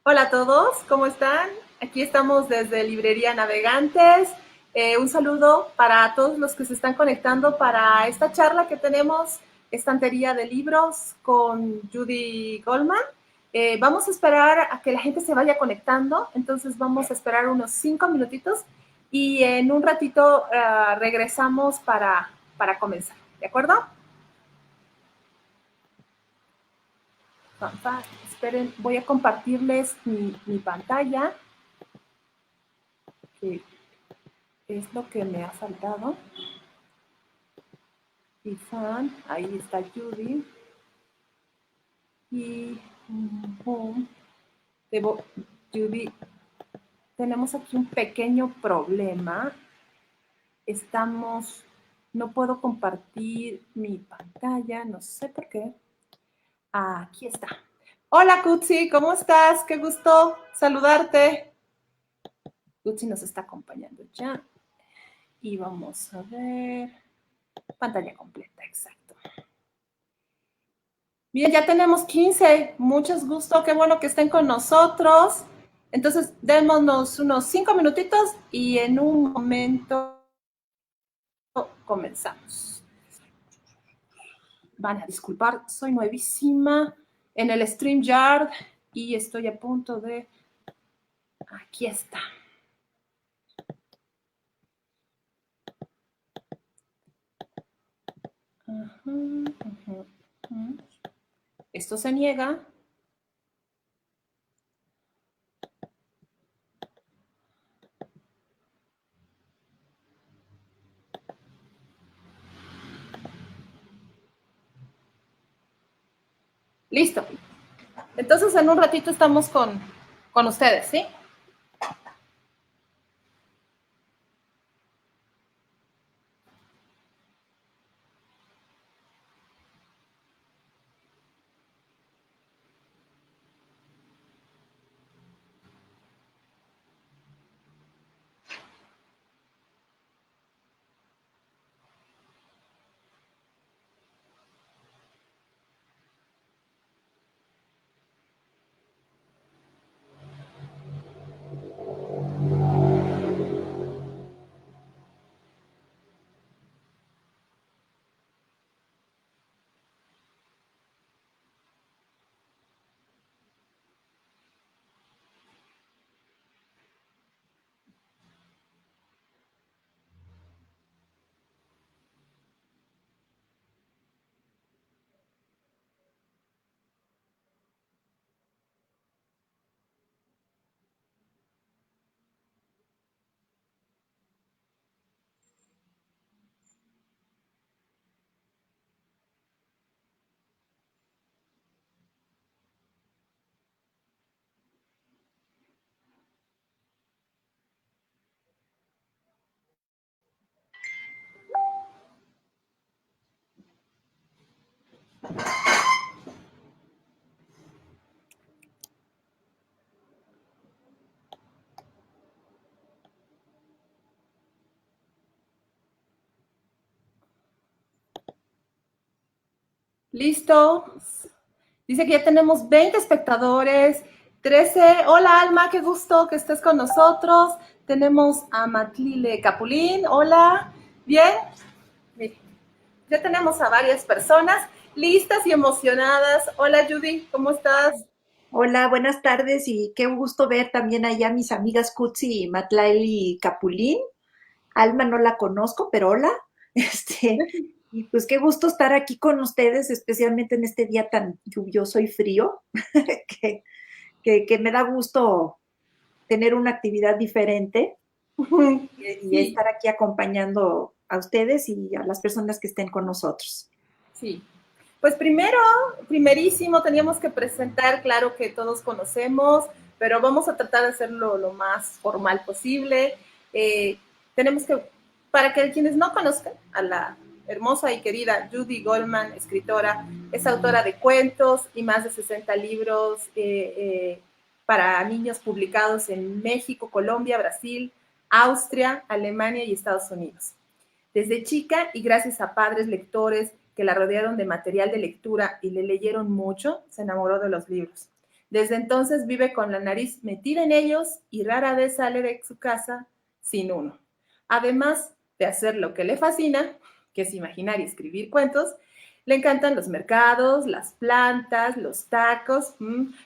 Hola a todos, ¿cómo están? Aquí estamos desde Librería Navegantes. Un saludo para todos los que se están conectando para esta charla que tenemos, estantería de libros con Judy Goldman. Vamos a esperar a que la gente se vaya conectando, entonces vamos a esperar unos 5 minutitos y en un ratito regresamos para comenzar, ¿de acuerdo? Esperen, voy a compartirles mi pantalla, que es lo que me ha faltado. Y fan, ahí está Judy. Y debo, Judy, tenemos aquí un pequeño problema. No puedo compartir mi pantalla, no sé por qué. Aquí está. Hola, Kutsi, ¿cómo estás? Qué gusto saludarte. Kutsi nos está acompañando ya. Y vamos a ver. Pantalla completa, exacto. Bien, ya tenemos 15. Muchos gusto, qué bueno que estén con nosotros. Entonces, démonos unos 5 minutitos y en un momento comenzamos. Van a disculpar, soy nuevísima en el StreamYard y estoy a punto de... Aquí está. Esto se niega. Listo. Entonces, en un ratito estamos con ustedes, ¿sí? Listo. Dice que ya tenemos 20 espectadores, 13. Hola, Alma, qué gusto que estés con nosotros. Tenemos a Matlile Capulín. Hola. Bien. Ya tenemos a varias personas listas y emocionadas. Hola, Judy, ¿cómo estás? Hola, buenas tardes y qué gusto ver también allá a mis amigas Kutsi y Matlaili Capulín. Alma no la conozco, pero hola. Este, y pues qué gusto estar aquí con ustedes, especialmente en este día tan lluvioso y frío, que, que me da gusto tener una actividad diferente y Sí, estar aquí acompañando a ustedes y a las personas que estén con nosotros. sí. Pues primerísimo, teníamos que presentar, claro que todos conocemos, pero vamos a tratar de hacerlo lo más formal posible. Eh, tenemos que, para que quienes no conozcan a la hermosa y querida Judy Goldman, escritora, es autora de cuentos y más de 60 libros para niños publicados en México, Colombia, Brasil, Austria, Alemania y Estados Unidos. Desde chica y gracias a padres lectores que la rodearon de material de lectura y le leyeron mucho, se enamoró de los libros. Desde entonces vive con la nariz metida en ellos y rara vez sale de su casa sin uno. Además de hacer lo que le fascina, que es imaginar y escribir cuentos, le encantan los mercados, las plantas, los tacos,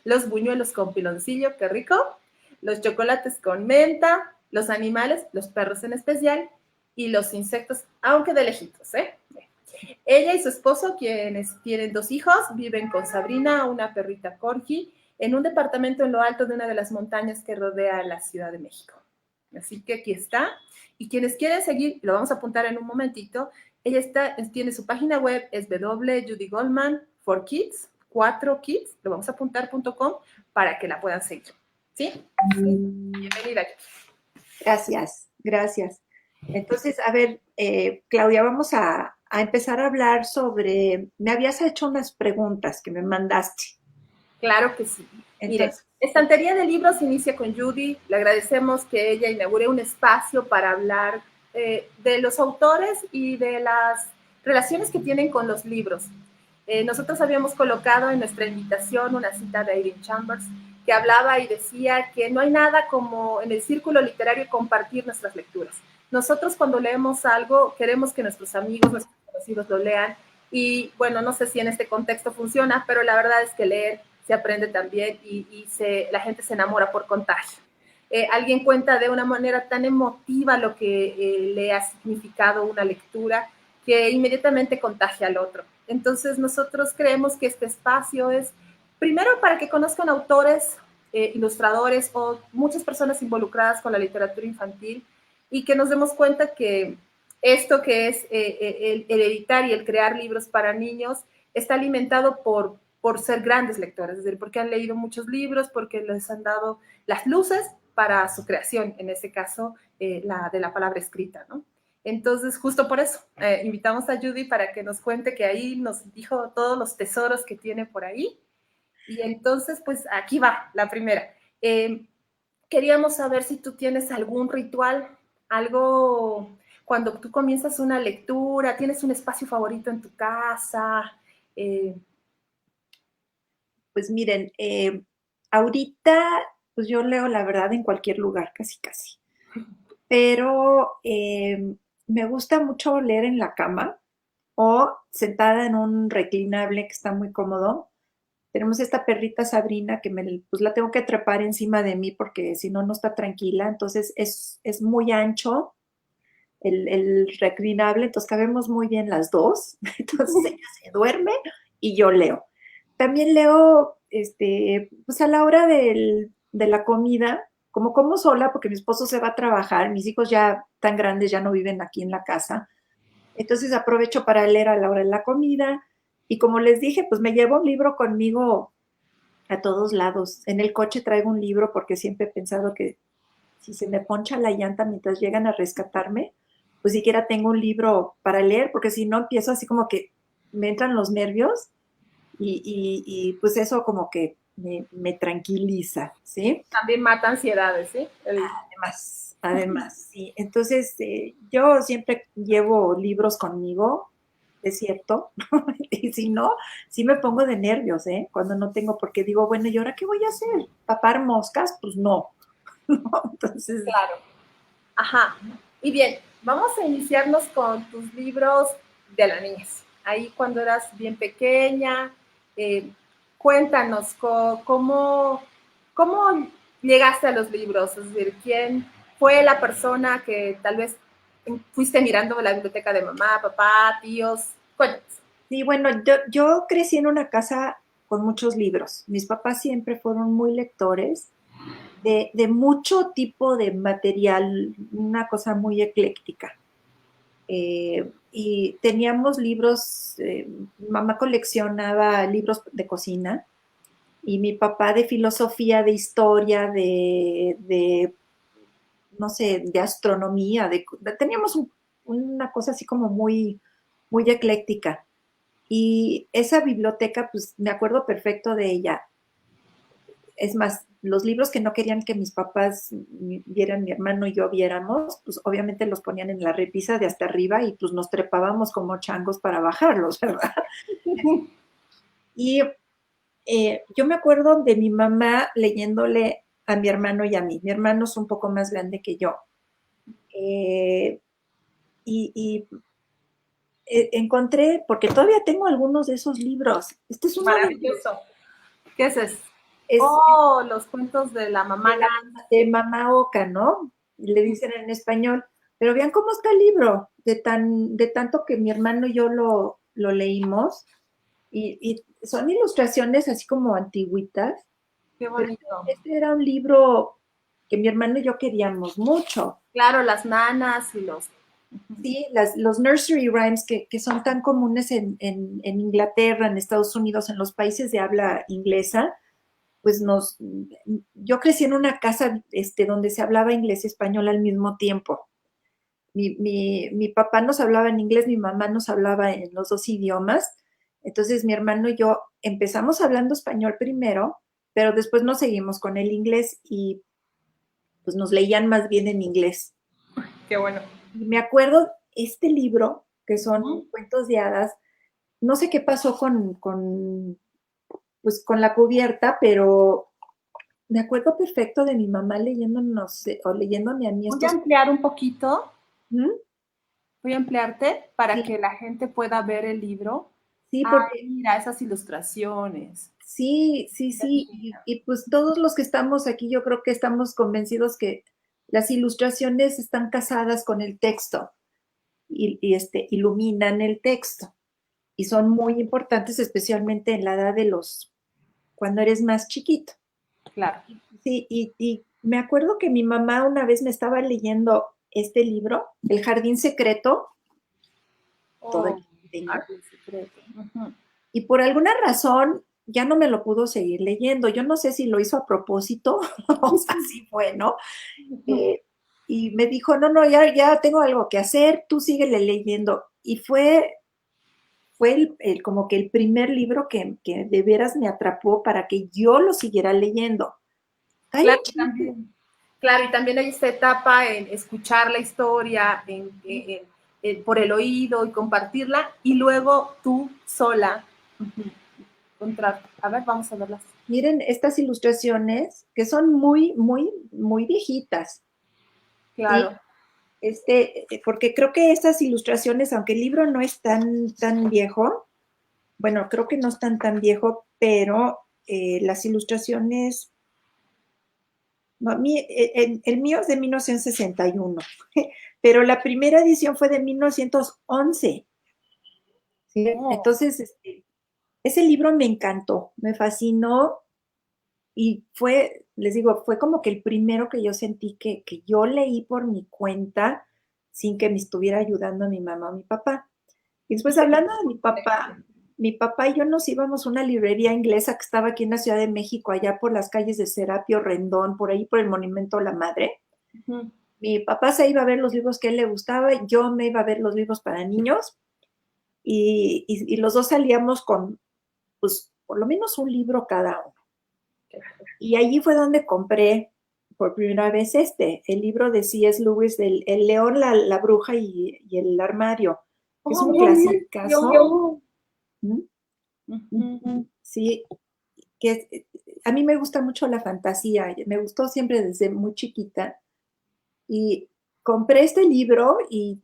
los buñuelos con piloncillo, qué rico, los chocolates con menta, los animales, los perros en especial, y los insectos, aunque de lejitos, ¿eh? Ella y su esposo, quienes tienen 2 hijos, viven con Sabrina, una perrita corgi, en un departamento en lo alto de una de las montañas que rodea la Ciudad de México. Así que aquí está. Y quienes quieren seguir, lo vamos a apuntar en un momentito, ella tiene su página web, es www.judygoldman for kids, 4kids, lo vamos a apuntar.com para que la puedan seguir. ¿Sí? Bienvenida. Gracias, gracias. Entonces, a ver, Claudia, vamos a empezar a hablar sobre, me habías hecho unas preguntas que me mandaste. Claro que sí. Mire, Entonces, Estantería de Libros inicia con Judy. Le agradecemos que ella inaugure un espacio para hablar de los autores y de las relaciones que tienen con los libros. Nosotros habíamos colocado en nuestra invitación una cita de Irene Chambers que hablaba y decía que no hay nada como en el círculo literario compartir nuestras lecturas. Nosotros cuando leemos algo queremos que nuestros amigos, nuestros conocidos lo lean y bueno, no sé si en este contexto funciona, pero la verdad es que leer se aprende también y la gente se enamora por contagio. Alguien cuenta de una manera tan emotiva lo que le ha significado una lectura que inmediatamente contagia al otro. Entonces nosotros creemos que este espacio es primero para que conozcan autores, ilustradores o muchas personas involucradas con la literatura infantil y que nos demos cuenta que esto que es el editar y el crear libros para niños está alimentado por ser grandes lectores, es decir, porque han leído muchos libros, porque les han dado las luces para su creación, en ese caso, la de la palabra escrita, ¿no? Entonces, justo por eso, invitamos a Judy para que nos cuente que ahí nos dijo todos los tesoros que tiene por ahí. Y entonces, pues aquí va, la primera. Queríamos saber si tú tienes algún ritual, algo cuando tú comienzas una lectura, tienes un espacio favorito en tu casa. pues miren, ahorita, pues yo leo la verdad en cualquier lugar, casi, casi. Pero me gusta mucho leer en la cama o sentada en un reclinable que está muy cómodo. Tenemos esta perrita Sabrina que pues la tengo que trepar encima de mí porque si no, no está tranquila. Entonces es muy ancho el reclinable, entonces cabemos muy bien las dos. Entonces ella se duerme y yo leo. También leo, pues a la hora de la comida, como sola, porque mi esposo se va a trabajar, mis hijos ya tan grandes ya no viven aquí en la casa. Entonces aprovecho para leer a la hora de la comida. Y como les dije, pues me llevo un libro conmigo a todos lados. En el coche traigo un libro porque siempre he pensado que si se me poncha la llanta mientras llegan a rescatarme, pues siquiera tengo un libro para leer, porque si no empiezo así como que me entran los nervios y pues eso como que me tranquiliza, ¿sí? También mata ansiedades, ¿sí? Además, sí. Entonces, yo siempre llevo libros conmigo, es cierto, y si no, sí me pongo de nervios, ¿eh? Cuando no tengo, porque digo, bueno, ¿y ahora qué voy a hacer? ¿Papar moscas? Pues no, ¿no? Entonces, Claro. Ajá. Y bien, vamos a iniciarnos con tus libros de la niñez. Ahí cuando eras bien pequeña, eh, cuéntanos cómo llegaste a los libros, es decir, quién fue la persona que tal vez fuiste mirando la biblioteca de mamá, papá, tíos. Cuéntanos. sí, bueno, yo crecí en una casa con muchos libros. Mis papás siempre fueron muy lectores de mucho tipo de material, una cosa muy ecléctica. Y teníamos libros, mamá coleccionaba libros de cocina y mi papá de filosofía, de historia, no sé, de astronomía, teníamos una cosa así como muy ecléctica. Y esa biblioteca, pues me acuerdo perfecto de ella. Es más, los libros que no querían que mis papás vieran, mi hermano y yo viéramos, pues obviamente los ponían en la repisa de hasta arriba y pues nos trepábamos como changos para bajarlos, ¿verdad? Y yo me acuerdo de mi mamá leyéndole a mi hermano y a mí. Mi hermano es un poco más grande que yo. Eh, y encontré, porque todavía tengo algunos de esos libros. Este es uno Maravilloso. ¿Qué es eso? es Oh, los cuentos de la mamá de Gansi. Mamá Oca, ¿no? Le dicen en español. Pero vean cómo está el libro, de tanto que mi hermano y yo lo leímos. Y son ilustraciones así como antiguitas, Qué pero bonito. este era un libro que mi hermano y yo queríamos mucho. Claro, las nanas y los... Sí, los nursery rhymes que son tan comunes en Inglaterra, en Estados Unidos, en los países de habla inglesa, pues yo crecí en una casa donde se hablaba inglés y español al mismo tiempo. Mi papá nos hablaba en inglés, mi mamá nos hablaba en los dos idiomas. Entonces mi hermano y yo empezamos hablando español primero, pero después nos seguimos con el inglés y pues nos leían más bien en inglés. Qué bueno. Y me acuerdo este libro, que son Ujú. cuentos de hadas, no sé qué pasó pues, con la cubierta, pero me acuerdo perfecto de mi mamá leyéndonos o leyéndome a mí Voy a estos. ampliar un poquito, ¿Mm? voy a ampliarte para Sí, que la gente pueda ver el libro. sí, Ah, porque mira, esas ilustraciones. sí, sí, sí, y pues todos los que estamos aquí, yo creo que estamos convencidos que las ilustraciones están casadas con el texto iluminan el texto y son muy importantes, especialmente en la edad cuando eres más chiquito. Claro. Sí, y me acuerdo que mi mamá una vez me estaba leyendo este libro, El Jardín Secreto, todavía Oh, lo tengo, arte secreto. Ujú. y por alguna razón ya no me lo pudo seguir leyendo. Yo no sé si lo hizo a propósito, o sea, sí fue, ¿no? Eh, y me dijo, no, no, ya tengo algo que hacer, tú síguele leyendo. Y fue como que el primer libro que de veras me atrapó para que yo lo siguiera leyendo. Hay un Claro, y chiste. también, claro, y también hay esta etapa en escuchar la historia, por el oído y compartirla, y luego tú sola encontrar. A ver, vamos a verlas. Miren estas ilustraciones que son muy, muy, muy viejitas, ¿sí? Claro. Porque creo que estas ilustraciones, aunque el libro no es tan viejo, bueno, creo que no es tan viejo, pero las ilustraciones, no, el mío es de 1961, pero la primera edición fue de 1911. ¿Sí? Oh, Entonces, ese libro me encantó, me fascinó y les digo, fue como que el primero que yo sentí que yo leí por mi cuenta sin que me estuviera ayudando mi mamá o mi papá. Y y después que te hablando de guste. mi papá y yo nos íbamos a una librería inglesa que estaba aquí en la Ciudad de México, allá por las calles de Serapio, Rendón, por ahí por el Monumento a la Madre. Ujú. Mi papá se iba a ver los libros que a él le gustaba, yo me iba a ver los libros para niños y los dos salíamos con, pues, por lo menos un libro cada uno. Y allí fue donde compré por primera vez el libro de C.S. Lewis, del El León, la Bruja y el Armario, que es Oh, un bien, clasicazo. ¿Mm? ujú. Sí, a mí me gusta mucho la fantasía, me gustó siempre desde muy chiquita y compré este libro y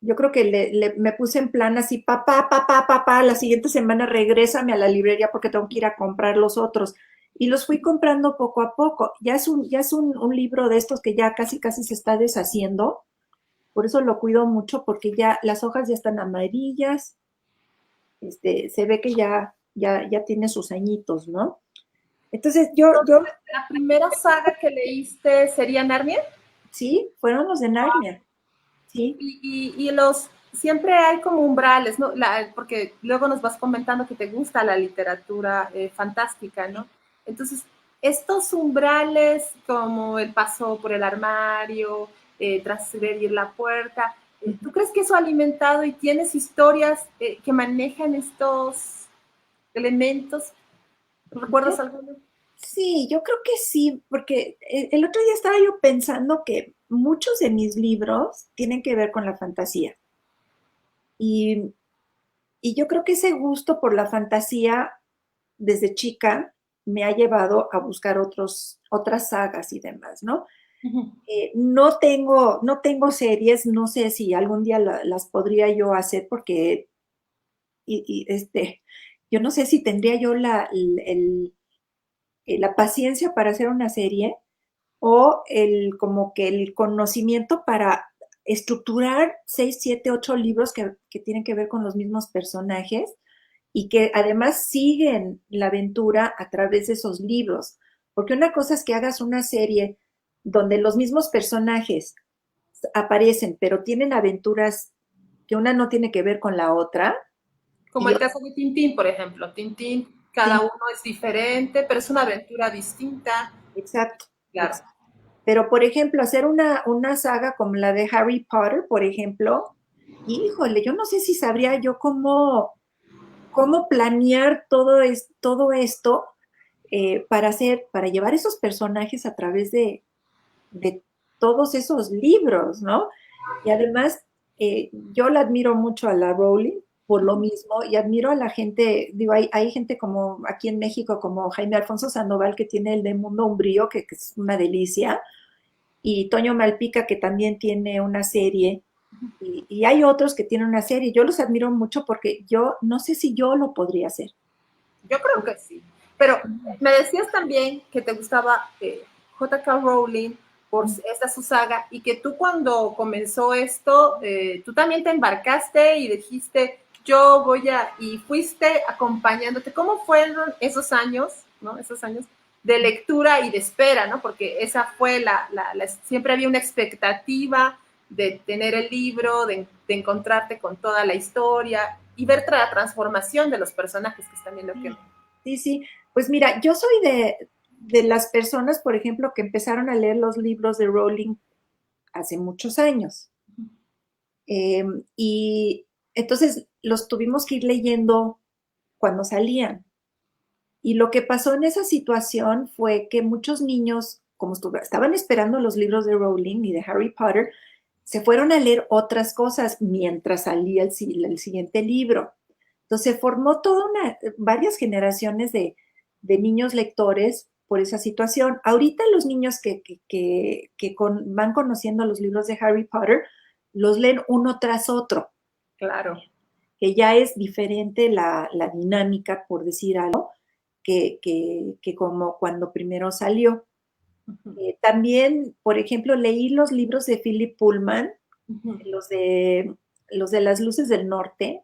yo creo que me puse en plan así, papá, la siguiente semana regrésame a la librería porque tengo que ir a comprar los otros. Y los fui comprando poco a poco. Ya es un libro de estos que ya casi se está deshaciendo. Por eso lo cuido mucho porque ya las hojas ya están amarillas. Se ve que ya tiene sus añitos, ¿no? Entonces La primera saga que leíste sería Narnia. sí, fueron los de Narnia. Sí, Y los, siempre hay como umbrales, ¿no? Porque luego nos vas comentando que te gusta la literatura fantástica, ¿no? Entonces, estos umbrales, como el paso por el armario, transgredir la puerta, ¿tú crees que eso ha alimentado y tienes historias que manejan estos elementos? yo ¿Recuerdas alguno? sí, yo creo que sí, porque el otro día estaba yo pensando que muchos de mis libros tienen que ver con la fantasía. Y, y yo creo que ese gusto por la fantasía desde chica me ha llevado a buscar otras sagas y demás, ¿no? No tengo series, no sé si algún día las podría yo hacer porque yo no sé si tendría yo la paciencia para hacer una serie o como que el conocimiento para estructurar 6, 7, 8 libros que tienen que ver con los mismos personajes y que además siguen la aventura a través de esos libros. Porque una cosa es que hagas una serie donde los mismos personajes aparecen, pero tienen aventuras que una no tiene que ver con la otra. Como Y el otra, caso de Tintín, por ejemplo. Tintín, cada sí, uno es diferente, pero es una aventura distinta. exacto, Claro. exacto. Pero, por ejemplo, hacer una saga como la de Harry Potter, por ejemplo, híjole, yo no sé si sabría yo cómo planear todo esto para llevar esos personajes a través de todos esos libros, ¿no? Y además, yo la admiro mucho a la Rowling por lo mismo y admiro a la gente, digo, hay gente como aquí en México, como Jaime Alfonso Sandoval, que tiene el de Mundo Umbrío, que es una delicia, y Toño Malpica, que también tiene una serie, y hay otros que tienen una serie. Yo los admiro mucho porque yo no sé si yo lo podría hacer. Yo creo que sí. Pero me decías también que te gustaba J.K. Rowling por esta su saga y que tú cuando comenzó esto, tú también te embarcaste y dijiste, yo voy y fuiste acompañándote. ¿Cómo fueron esos años, ¿no? Esos años de lectura y de espera, ¿no? Porque esa fue siempre había una expectativa de tener el libro, de encontrarte con toda la historia y ver la transformación de los personajes, que es también lo que... Sí, sí. Pues mira, yo soy de las personas, por ejemplo, que empezaron a leer los libros de Rowling hace muchos años. Y entonces los tuvimos que ir leyendo cuando salían. Y lo que pasó en esa situación fue que muchos niños, como estaban esperando los libros de Rowling y de Harry Potter, se fueron a leer otras cosas mientras salía el siguiente libro. Entonces se formó varias generaciones de niños lectores por esa situación. Ahorita los niños que van conociendo los libros de Harry Potter, los leen uno tras otro, Claro. que ya es diferente la dinámica, por decir algo, que como cuando primero salió. También, por ejemplo, leí los libros de Philip Pullman, los de, los de Las Luces del Norte.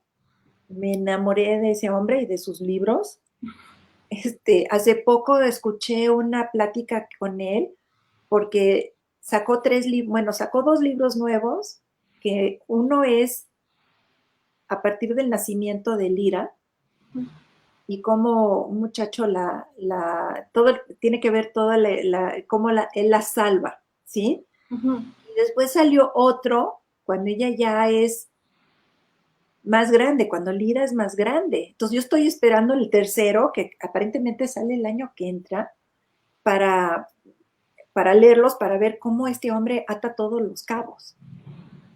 Me enamoré de ese hombre y de sus libros. Hace poco escuché una plática con él porque sacó dos libros nuevos, que uno es a partir del nacimiento de Lira y cómo un muchacho todo tiene que ver cómo él la salva, ¿sí? Y después salió otro cuando ella ya es más grande, cuando Lira es más grande. Entonces yo estoy esperando el tercero, que aparentemente sale el año que entra, para, para leerlos, para ver cómo este hombre ata todos los cabos.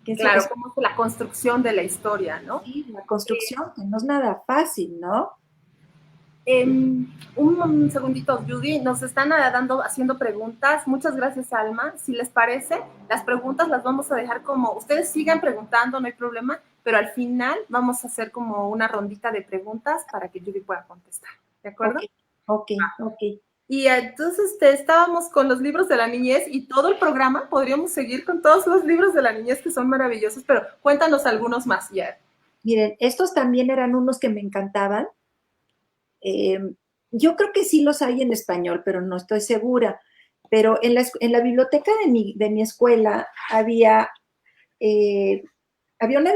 Que Claro, como es la construcción de la historia, ¿no? sí, la construcción, que no es nada fácil, ¿no? Un segundito, Judy, nos están haciendo preguntas. Muchas gracias, Alma. Si les parece, las preguntas las vamos a dejar como, ustedes sigan preguntando, no hay problema, pero al final vamos a hacer como una rondita de preguntas para que Judy pueda contestar. ¿De acuerdo? Ok, ok. Y entonces estábamos con los libros de la niñez y todo el programa podríamos seguir con todos los libros de la niñez que son maravillosos, pero cuéntanos algunos más ya. Miren, estos también eran unos que me encantaban. Eh, yo creo que sí los hay en español, pero no estoy segura. Pero en la biblioteca de mi escuela eh, había había una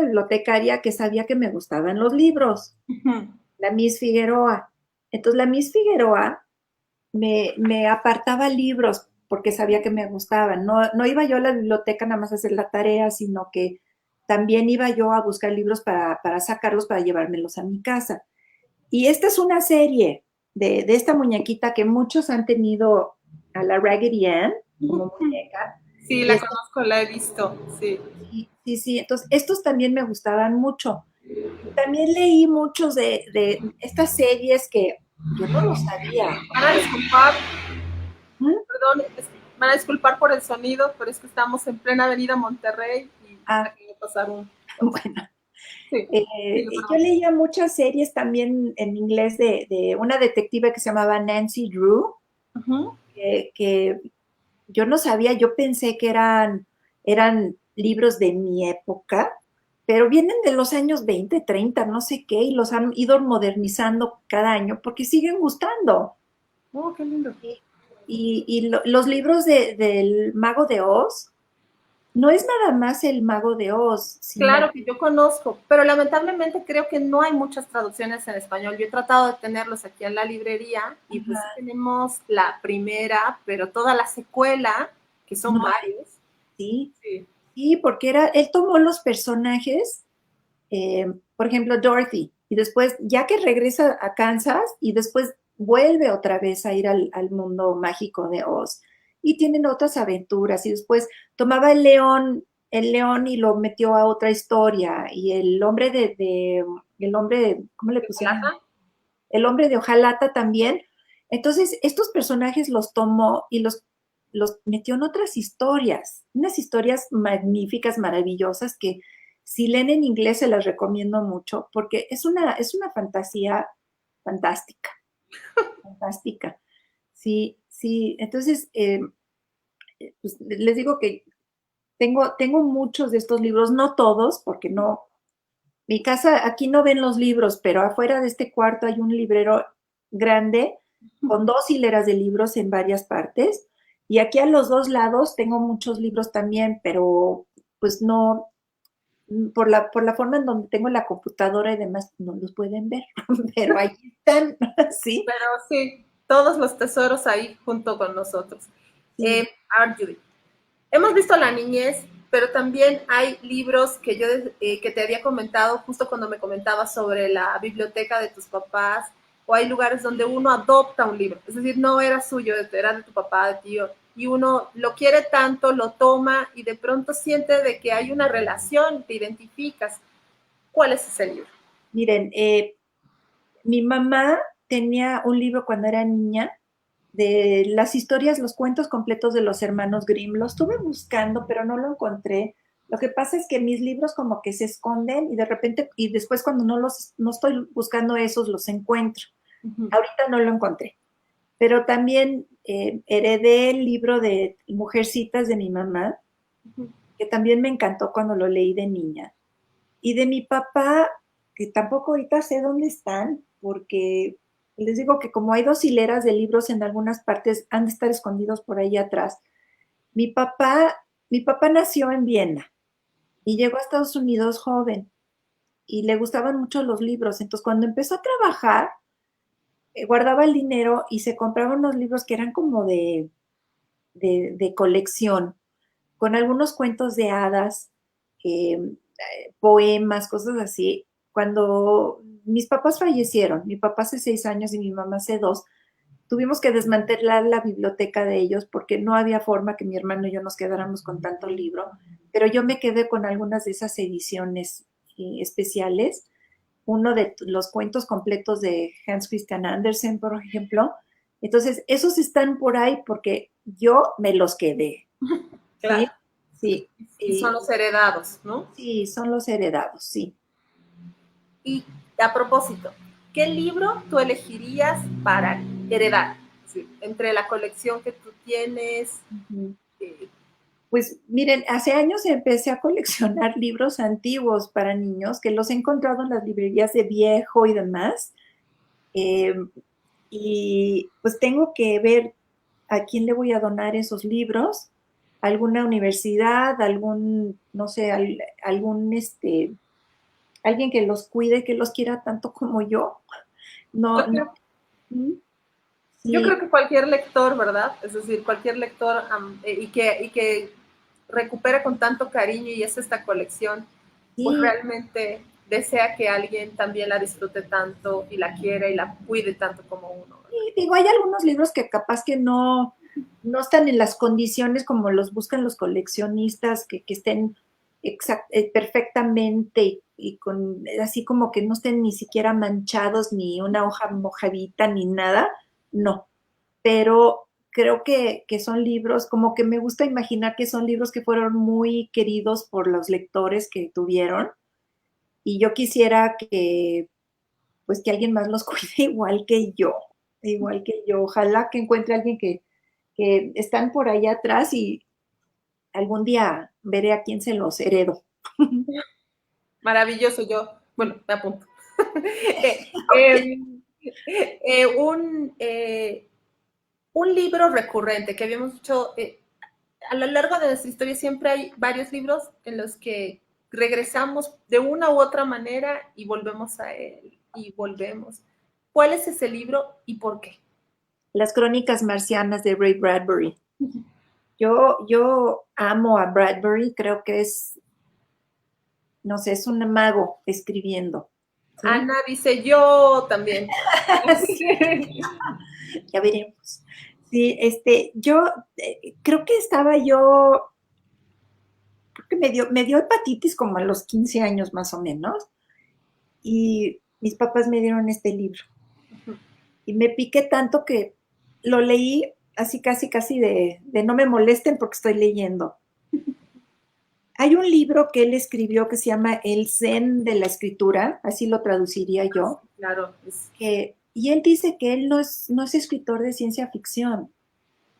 bibliotecaria que sabía que me gustaban los libros, la Miss Figueroa. Entonces la Miss Figueroa me apartaba libros porque sabía que me gustaban. No iba yo a la biblioteca nada más a hacer la tarea, sino que también iba yo a buscar libros para sacarlos, para llevármelos a mi casa. Y esta es una serie de esta muñequita que muchos han tenido a la Raggedy Ann como muñeca. Sí, Y la conozco, la he visto, sí. sí, sí, sí. Entonces, estos también me gustaban mucho. También leí muchos de estas series que yo no lo sabía. Van a disculpar, ¿Mm? perdón, van a disculpar por el sonido, pero es que estamos en plena avenida Monterrey y Ah, aquí va a pasar un... bueno. Sí, sí, Yo perdón. leía muchas series también en inglés de una detective que se llamaba Nancy Drew, Uh -huh. que yo no sabía, yo pensé que eran libros de mi época, pero vienen de los años 20, 30, no sé qué, y los han ido modernizando cada año porque siguen gustando. Oh, qué lindo. Los libros del Mago de Oz, no es nada más el Mago de Oz, sino Claro que yo conozco, pero lamentablemente creo que no hay muchas traducciones en español. Yo he tratado de tenerlos aquí en la librería y pues sí ajá, tenemos la primera, pero toda la secuela, que son no, varios. sí, Sí. sí, porque él tomó los personajes, por ejemplo, Dorothy, y después, ya que regresa a Kansas, y después vuelve otra vez a ir al mundo mágico de Oz, y tienen otras aventuras, y después tomaba el león y lo metió a otra historia, y el hombre, ¿cómo le pusieron? ¿Chocolata? El hombre de hojalata también. Entonces, estos personajes los tomó y los metió en otras historias, unas historias magníficas, maravillosas, que si leen en inglés se las recomiendo mucho, porque es una fantasía fantástica, fantástica. Sí, sí, entonces, pues, les digo que tengo muchos de estos libros, no todos, porque no, mi casa, aquí no ven los libros, pero afuera de este cuarto hay un librero grande con dos hileras de libros en varias partes. Y aquí a los dos lados tengo muchos libros también, pero pues no, por la forma en donde tengo la computadora y demás, no los pueden ver, pero ahí están, ¿sí? Pero sí, todos los tesoros ahí junto con nosotros. Sí. A ver, Judy, hemos visto la niñez, pero también hay libros que yo que te había comentado justo cuando me comentabas sobre la biblioteca de tus papás, o hay lugares donde uno adopta un libro, es decir, no era suyo, era de tu papá, de tío, y uno lo quiere tanto, lo toma y de pronto siente de que hay una relación, te identificas. ¿Cuál es ese libro? Miren, mi mamá tenía un libro cuando era niña de las historias, los cuentos completos de los hermanos Grimm. Lo estuve buscando, pero no lo encontré. Lo que pasa es que mis libros como que se esconden y de repente, y después cuando no estoy buscando esos, los encuentro. Uh -huh. Ahorita no lo encontré. Pero también heredé el libro de Mujercitas de mi mamá, Uh -huh. que también me encantó cuando lo leí de niña. Y de mi papá, que tampoco ahorita sé dónde están, porque les digo que como hay dos hileras de libros en algunas partes, han de estar escondidos por ahí atrás. Mi papá, mi papá nació en Viena y llegó a Estados Unidos joven y le gustaban mucho los libros. Entonces, cuando empezó a trabajar, guardaba el dinero y se compraba unos libros que eran como de colección, con algunos cuentos de hadas, poemas, cosas así. Cuando mis papás fallecieron, mi papá hace 6 años y mi mamá hace 2, tuvimos que desmantelar la biblioteca de ellos porque no había forma que mi hermano y yo nos quedáramos con tanto libro, pero yo me quedé con algunas de esas ediciones especiales. Uno de los cuentos completos de Hans Christian Andersen, por ejemplo. Entonces, esos están por ahí porque yo me los quedé. Claro. Sí, sí, Y son los heredados, ¿no? sí, son los heredados, sí. Y a propósito, ¿qué libro tú elegirías para heredar? Sí, entre la colección que tú tienes. Ujú. Eh, Pues miren, hace años empecé a coleccionar libros antiguos para niños que los he encontrado en las librerías de viejo y demás. Eh, y pues tengo que ver a quién le voy a donar esos libros, alguna universidad, no sé, alguien que los cuide, que los quiera tanto como yo. yo, No, no, creo, yo sí, creo que cualquier lector, ¿verdad? Es decir, cualquier lector y que recupera con tanto cariño y es esta colección, pues sí, realmente desea que alguien también la disfrute tanto y la quiera y la cuide tanto como uno, ¿verdad? sí, digo, hay algunos libros que capaz que no están en las condiciones como los buscan los coleccionistas, que estén perfectamente y con así como que no estén ni siquiera manchados, ni una hoja mojadita, ni nada, no. Pero creo que son libros, como que me gusta imaginar que son libros que fueron muy queridos por los lectores que tuvieron. Y yo quisiera que, pues, que alguien más los cuide igual que yo, igual que yo. Ojalá que encuentre a alguien que están por allá atrás y algún día veré a quién se los heredo. Maravilloso, yo, bueno, me apunto. Ok. Eh, un, un libro recurrente que habíamos dicho, a lo largo de nuestra historia siempre hay varios libros en los que regresamos de una u otra manera y volvemos a él y volvemos. ¿Cuál es ese libro y por qué? Las crónicas marcianas de Ray Bradbury. Yo amo a Bradbury, creo que es, no sé, es un mago escribiendo, ¿sí? Ana dice yo también. Ya veremos. Sí, yo creo que estaba yo, creo que me dio hepatitis como a los 15 años más o menos, y mis papás me dieron este libro. Y me piqué tanto que lo leí así casi de no me molesten porque estoy leyendo. Hay un libro que él escribió que se llama El Zen de la Escritura, así lo traduciría yo, Claro, y él dice que él no es escritor de ciencia ficción,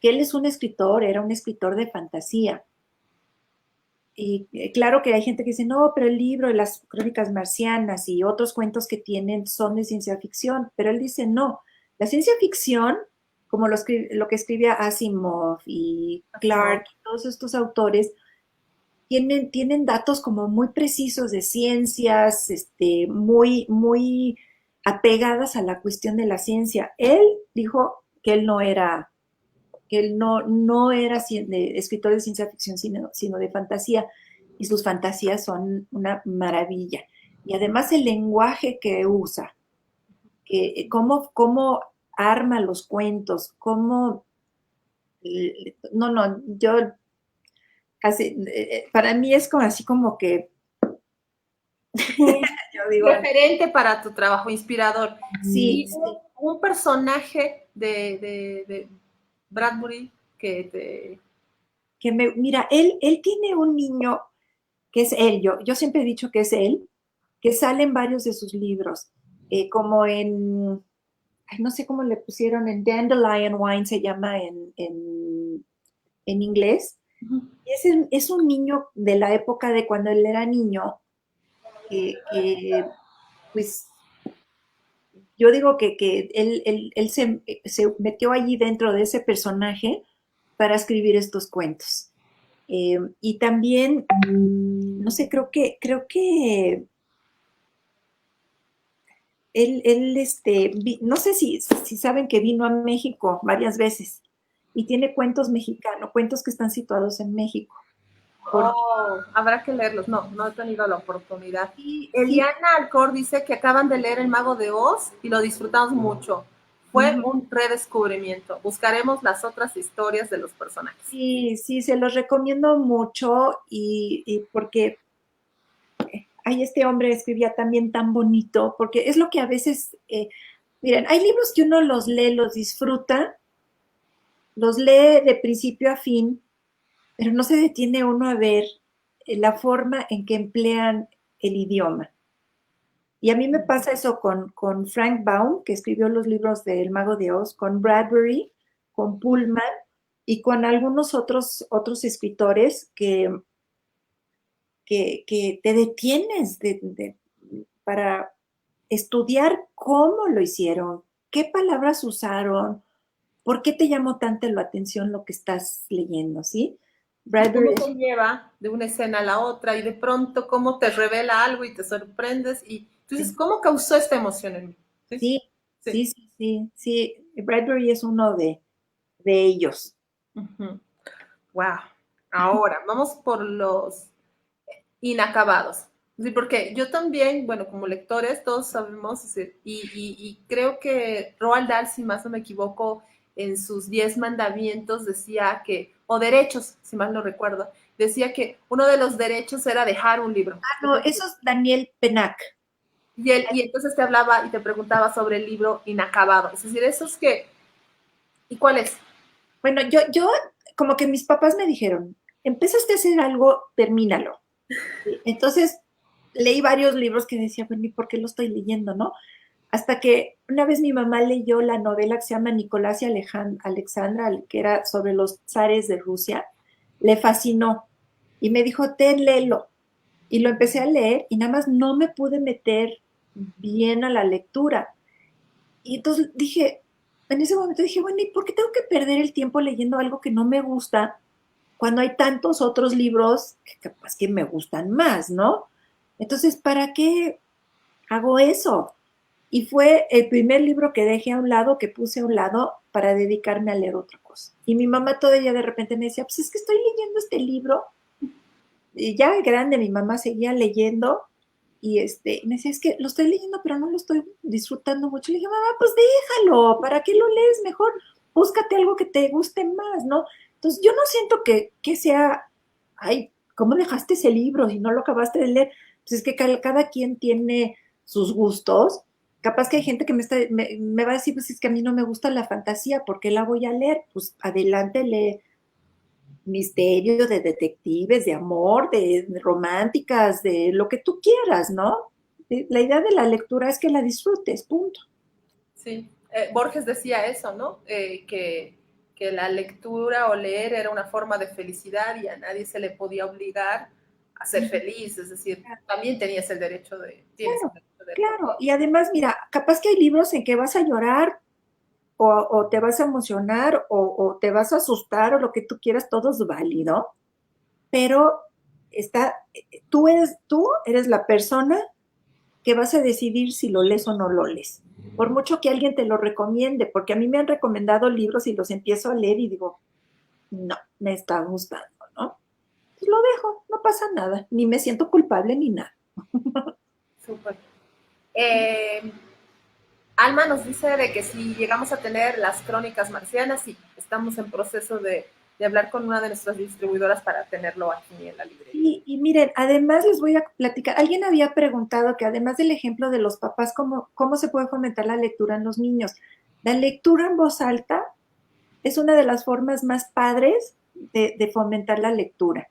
que él es un escritor, era un escritor de fantasía. Y claro que hay gente que dice, no, pero el libro de las crónicas marcianas y otros cuentos que tienen son de ciencia ficción, pero él dice, no, la ciencia ficción, como lo que escribía Asimov y Asimov. Clark, todos estos autores, tienen datos como muy precisos de ciencias, muy apegadas a la cuestión de la ciencia. Él dijo que él no era escritor de ciencia ficción, sino de fantasía, y sus fantasías son una maravilla. Y además el lenguaje que usa, cómo arma los cuentos, no, yo casi, para mí es como así como que, yo digo, Referente para tu trabajo, inspirador. sí, Y sí, un personaje de Bradbury que te... mira, él tiene un niño que es él, yo siempre he dicho que es él, que sale en varios de sus libros, como ay, no sé cómo le pusieron, en Dandelion Wine se llama en inglés. Es un niño de la época de cuando él era niño, pues yo digo que él se metió allí dentro de ese personaje para escribir estos cuentos. Y también, no sé, creo que no sé si saben que vino a México varias veces y tiene cuentos mexicanos, cuentos que están situados en México. Porque Oh, habrá que leerlos. No, no he tenido la oportunidad. sí, sí, Eliana Alcor dice que acaban de leer El Mago de Oz y lo disfrutamos mucho. Fue ujú, un redescubrimiento. Buscaremos las otras historias de los personajes. sí, sí, se los recomiendo mucho y porque hay este hombre escribía también tan bonito, porque es lo que a veces, miren, hay libros que uno los lee, los disfruta, los lee de principio a fin, pero no se detiene uno a ver la forma en que emplean el idioma. Y a mí me pasa eso con Frank Baum, que escribió los libros de El Mago de Oz, con Bradbury, con Pullman y con algunos otros escritores que te detienes para estudiar cómo lo hicieron, qué palabras usaron, por qué te llamó tanto la atención lo que estás leyendo, ¿sí? Y Bradbury cómo es te lleva de una escena a la otra y de pronto cómo te revela algo y te sorprendes y tú dices, ¿cómo causó esta emoción en mí? Sí, sí, sí. sí, sí, sí, sí. Bradbury es uno de ellos. Uh-huh. Wow. Ahora, vamos por los inacabados. Sí, porque yo también, bueno, como lectores, todos sabemos, y creo que Roald Dahl, si más no me equivoco, en sus 10 mandamientos decía que, o derechos, si mal no recuerdo, decía que uno de los derechos era dejar un libro. Ah, no, eso es Daniel Pennac. Y entonces te hablaba y te preguntaba sobre el libro inacabado. Es decir, esos que... ¿Y cuál es? Bueno, yo, como que mis papás me dijeron, empezaste a hacer algo, termínalo. Entonces, leí varios libros que decía, bueno, ¿y por qué lo estoy leyendo, no? Hasta que una vez mi mamá leyó la novela que se llama Nicolás y Alexandra, que era sobre los zares de Rusia, le fascinó y me dijo, ten, léelo. Y lo empecé a leer y nada más no me pude meter bien a la lectura. Y entonces dije, en ese momento dije, bueno, ¿y por qué tengo que perder el tiempo leyendo algo que no me gusta cuando hay tantos otros libros que capaz que me gustan más, ¿no? Entonces, ¿para qué hago eso? Y fue el primer libro que dejé a un lado, que puse a un lado para dedicarme a leer otra cosa. Y mi mamá todavía de repente me decía, pues es que estoy leyendo este libro. Y ya grande, mi mamá seguía leyendo y me decía, es que lo estoy leyendo, pero no lo estoy disfrutando mucho. Le dije, mamá, pues déjalo, ¿para qué lo lees? Mejor búscate algo que te guste más, ¿no? Entonces, yo no siento que sea, ay, ¿cómo dejaste ese libro si no lo acabaste de leer? Pues es que cada quien tiene sus gustos. Capaz que hay gente que me va a decir, pues es que a mí no me gusta la fantasía, ¿por qué la voy a leer? Pues adelante, lee misterio, de detectives, de amor, de románticas, de lo que tú quieras, ¿no? La idea de la lectura es que la disfrutes, punto. Sí, Borges decía eso, ¿no? Que la lectura o leer era una forma de felicidad y a nadie se le podía obligar a ser feliz, es decir, también tenías el derecho tienes el Claro, derecho de leer. claro. Y además, mira, capaz que hay libros en que vas a llorar o te vas a emocionar o te vas a asustar o lo que tú quieras, todo es válido, pero está, tú eres la persona que vas a decidir si lo lees o no lo lees. Por mucho que alguien te lo recomiende, porque a mí me han recomendado libros y los empiezo a leer y digo, no, me está gustando, ¿no? Pues lo dejo, no pasa nada, ni me siento culpable ni nada. Súper. Eh, Alma nos dice de que si llegamos a tener las crónicas marcianas, sí, estamos en proceso de hablar con una de nuestras distribuidoras para tenerlo aquí en la librería. Y miren, además les voy a platicar, alguien había preguntado que además del ejemplo de los papás, ¿cómo se puede fomentar la lectura en los niños? La lectura en voz alta es una de las formas más padres de fomentar la lectura,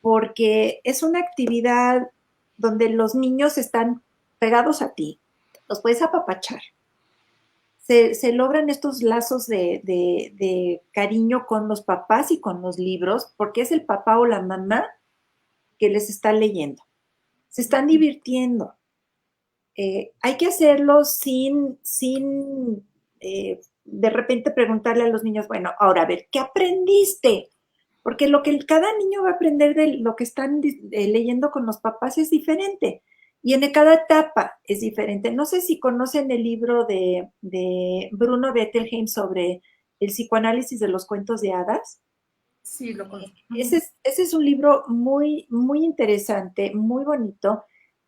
porque es una actividad donde los niños están pegados a ti, los puedes apapachar. Se logran estos lazos de cariño con los papás y con los libros, porque es el papá o la mamá que les está leyendo. Se están divirtiendo. Hay que hacerlo sin de repente preguntarle a los niños, bueno, ahora a ver, ¿qué aprendiste? Porque lo que cada niño va a aprender de lo que están leyendo con los papás es diferente. Y en cada etapa es diferente. No sé si conocen el libro de Bruno Bettelheim sobre el psicoanálisis de los cuentos de hadas. Sí, lo conozco. Ese es un libro muy, muy interesante, muy bonito,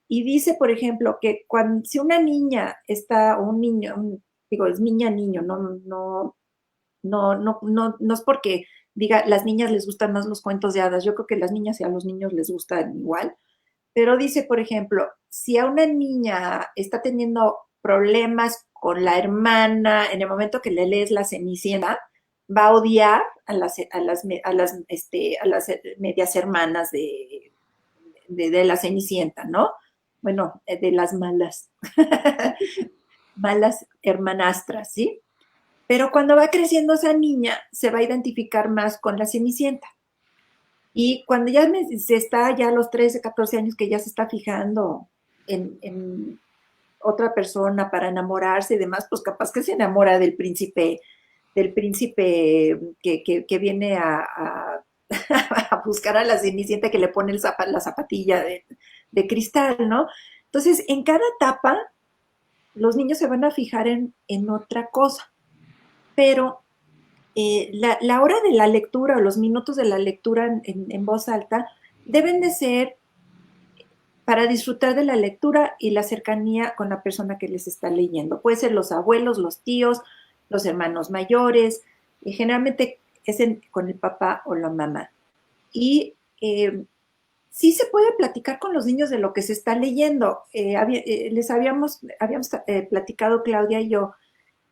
y dice, por ejemplo, que si una niña está, o un niño, digo, es niña, niño, no es porque diga, las niñas les gustan más los cuentos de hadas, yo creo que las niñas y a los niños les gustan igual, pero dice, por ejemplo, si a una niña está teniendo problemas con la hermana en el momento que le lees La Cenicienta, va a odiar a las medias hermanas de La Cenicienta, ¿no? Bueno, de las malas, malas hermanastras, ¿sí? Pero cuando va creciendo esa niña, se va a identificar más con la Cenicienta. Y cuando se está ya a los 13, 14 años que ya se está fijando en otra persona para enamorarse y demás, pues capaz que se enamora del príncipe que viene a buscar a la Cenicienta que le pone la zapatilla de cristal, ¿no? Entonces, en cada etapa, los niños se van a fijar en otra cosa, pero la hora de la lectura o los minutos de la lectura en voz alta deben de ser para disfrutar de la lectura y la cercanía con la persona que les está leyendo. Puede ser los abuelos, los tíos, los hermanos mayores, y generalmente es con el papá o la mamá. Y sí se puede platicar con los niños de lo que se está leyendo. Les habíamos platicado Claudia y yo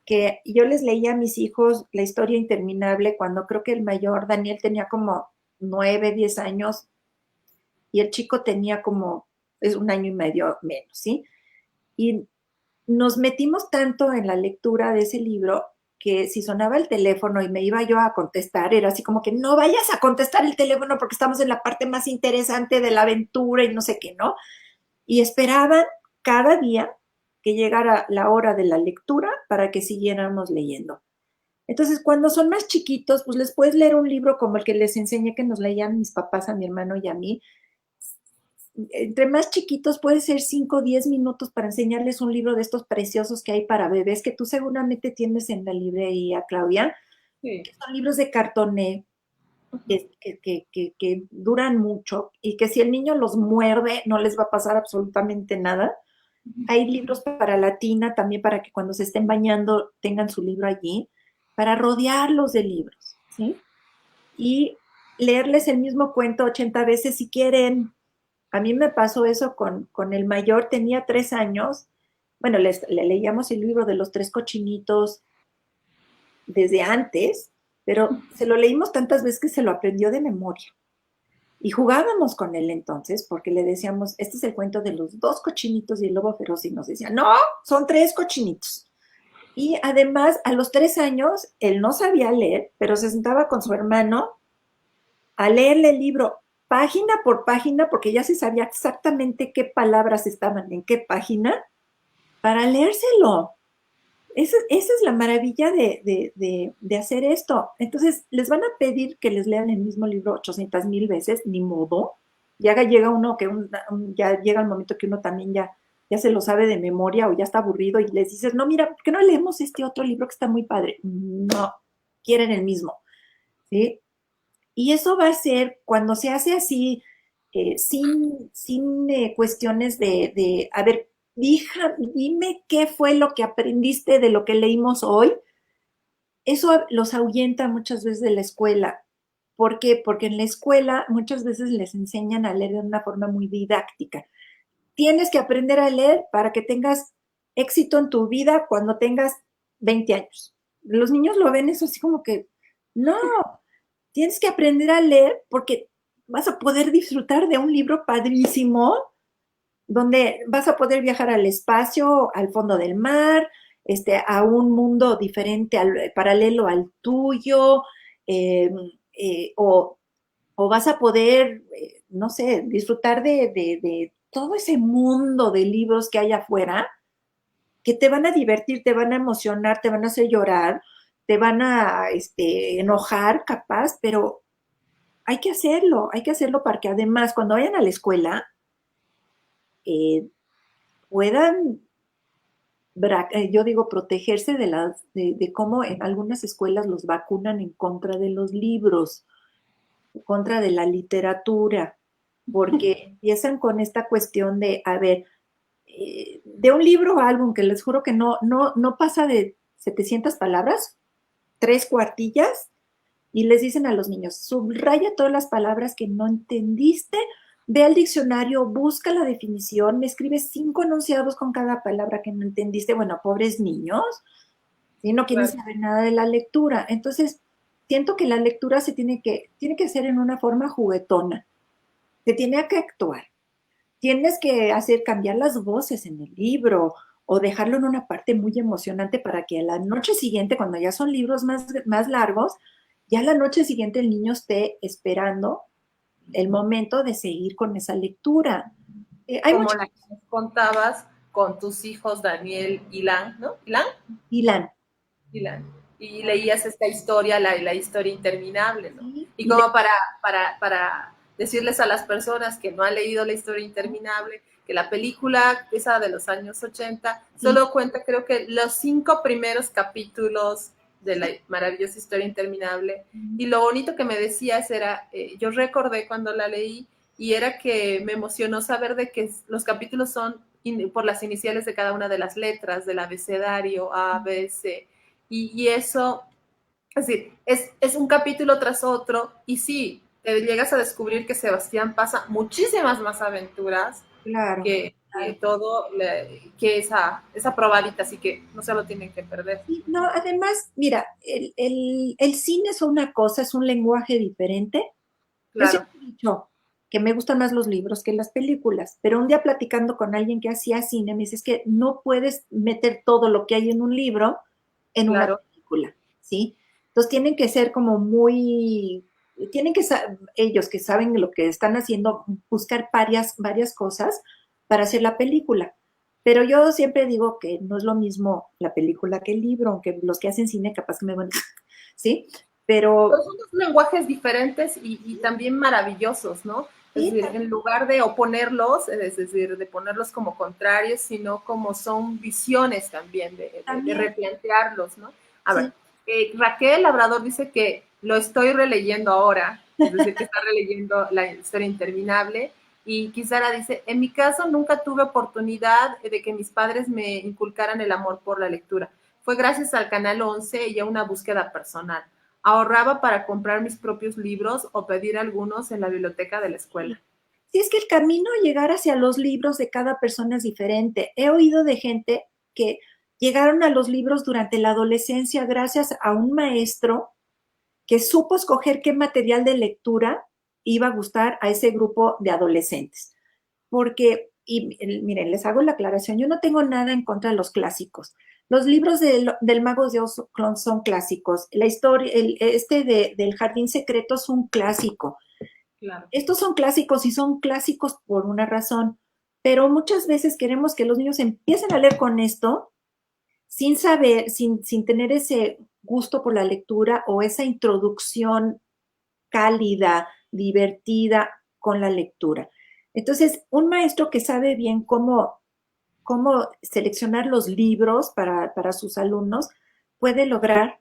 que yo les leía a mis hijos La historia interminable cuando creo que el mayor Daniel tenía como 9, 10 años y el chico tenía como es un año y medio menos, ¿sí? Y nos metimos tanto en la lectura de ese libro que si sonaba el teléfono y me iba yo a contestar, era así como que no vayas a contestar el teléfono porque estamos en la parte más interesante de la aventura y no sé qué, ¿no? Y esperaban cada día que llegara la hora de la lectura para que siguiéramos leyendo. Entonces, cuando son más chiquitos, pues les puedes leer un libro como el que les enseñé que nos leían mis papás, a mi hermano y a mí. Entre más chiquitos puede ser 5 o 10 minutos para enseñarles un libro de estos preciosos que hay para bebés que tú seguramente tienes en la librería, Claudia, Sí. que son libros de cartoné que duran mucho y que si el niño los muerde no les va a pasar absolutamente nada. Hay libros para la tina también para que cuando se estén bañando tengan su libro allí, para rodearlos de libros, ¿sí? Y leerles el mismo cuento 80 veces si quieren. A mí me pasó eso con el mayor, tenía 3 años. Bueno, le leíamos el libro de los tres cochinitos desde antes, pero se lo leímos tantas veces que se lo aprendió de memoria. Y jugábamos con él entonces, porque le decíamos, este es el cuento de los dos cochinitos y el lobo feroz, y nos decía, no, son tres cochinitos. Y además, a los 3 años, él no sabía leer, pero se sentaba con su hermano a leerle el libro página por página, porque ya se sabía exactamente qué palabras estaban en qué página, para leérselo. Esa es la maravilla de hacer esto. Entonces, les van a pedir que les lean el mismo libro 800,000 veces, ni modo. Ya llega uno que ya llega el momento que uno también ya se lo sabe de memoria o ya está aburrido y les dices, no, mira, ¿por qué no leemos este otro libro que está muy padre? No, quieren el mismo, ¿sí? Y eso va a ser cuando se hace así, sin cuestiones a ver, dime qué fue lo que aprendiste de lo que leímos hoy. Eso los ahuyenta muchas veces de la escuela. ¿Por qué? Porque en la escuela muchas veces les enseñan a leer de una forma muy didáctica. Tienes que aprender a leer para que tengas éxito en tu vida cuando tengas 20 años. Los niños lo ven eso así como que, no, tienes que aprender a leer porque vas a poder disfrutar de un libro padrísimo donde vas a poder viajar al espacio, al fondo del mar, a un mundo diferente, paralelo al tuyo, eh, eh, o, o, vas a poder, no sé, disfrutar de todo ese mundo de libros que hay afuera, que te van a divertir, te van a emocionar, te van a hacer llorar, te van a enojar capaz, pero hay que hacerlo para que además cuando vayan a la escuela eh, puedan, yo digo, protegerse de cómo en algunas escuelas los vacunan en contra de los libros, en contra de la literatura, porque empiezan con esta cuestión de, a ver, de un libro o álbum que les juro que no pasa de 700 palabras, 3 cuartillas, y les dicen a los niños, subraya todas las palabras que no entendiste, ve al diccionario, busca la definición, me escribes 5 enunciados con cada palabra que no entendiste. Bueno, pobres niños, si no quieren Claro. saber nada de la lectura. Entonces, siento que la lectura tiene que hacer en una forma juguetona, se tiene que actuar. Tienes que hacer cambiar las voces en el libro o dejarlo en una parte muy emocionante para que a la noche siguiente, cuando ya son libros más largos, ya la noche siguiente el niño esté esperando el momento de seguir con esa lectura. Hay Como muchas. la que nos contabas con tus hijos Daniel y Lan, ¿no? ¿Lan? Ilan. Dylan, y leías esta historia, la historia interminable, ¿no? Sí, Y y le, como para decirles a las personas que no han leído la historia interminable, que la película, esa de los años 80, sí, solo cuenta creo que los 5 primeros capítulos de la maravillosa historia interminable. Y lo bonito que me decías era, yo recordé cuando la leí, y era que me emocionó saber de que los capítulos son por las iniciales de cada una de las letras del abecedario A, B, C, y eso, es decir, es un capítulo tras otro, y sí, te llegas a descubrir que Sebastián pasa muchísimas más aventuras claro, que claro. todo, que esa probadita, así que no se lo tienen que perder. Sí, no, además, mira, el cine es una cosa, es un lenguaje diferente. Yo Claro, siempre he dicho que me gustan más los libros que las películas, pero un día platicando con alguien que hacía cine, me dice, es que no puedes meter todo lo que hay en un libro en una claro, película, ¿sí? Entonces tienen que ser como muy, tienen que, ellos que saben lo que están haciendo, buscar varias cosas para hacer la película. Pero yo siempre digo que no es lo mismo la película que el libro, aunque los que hacen cine capaz que me van, ¿sí? pero Pero son dos lenguajes diferentes y también maravillosos, ¿no? Es sí, decir, en lugar de oponerlos, es decir, de ponerlos como contrarios, sino como son visiones también, de también, replantearlos, ¿no? A ver, sí. Raquel Labrador dice que lo estoy releyendo ahora, es decir, que está releyendo la historia interminable, y Kisara dice, en mi caso nunca tuve oportunidad de que mis padres me inculcaran el amor por la lectura. Fue gracias al Canal 11 y a una búsqueda personal. Ahorraba para comprar mis propios libros o pedir algunos en la biblioteca de la escuela. Sí, es que el camino a llegar hacia los libros de cada persona es diferente. He oído de gente que llegaron a los libros durante la adolescencia gracias a un maestro que supo escoger qué material de lectura iba a gustar a ese grupo de adolescentes. Porque, y miren, les hago la aclaración, yo no tengo nada en contra de los clásicos. Los libros del Mago de Oz son clásicos. La historia, del Jardín Secreto es un clásico. Claro. Estos son clásicos y son clásicos por una razón, pero muchas veces queremos que los niños empiecen a leer con esto sin saber, sin tener ese gusto por la lectura o esa introducción cálida, divertida con la lectura. Entonces, un maestro que sabe bien cómo seleccionar los libros para sus alumnos puede lograr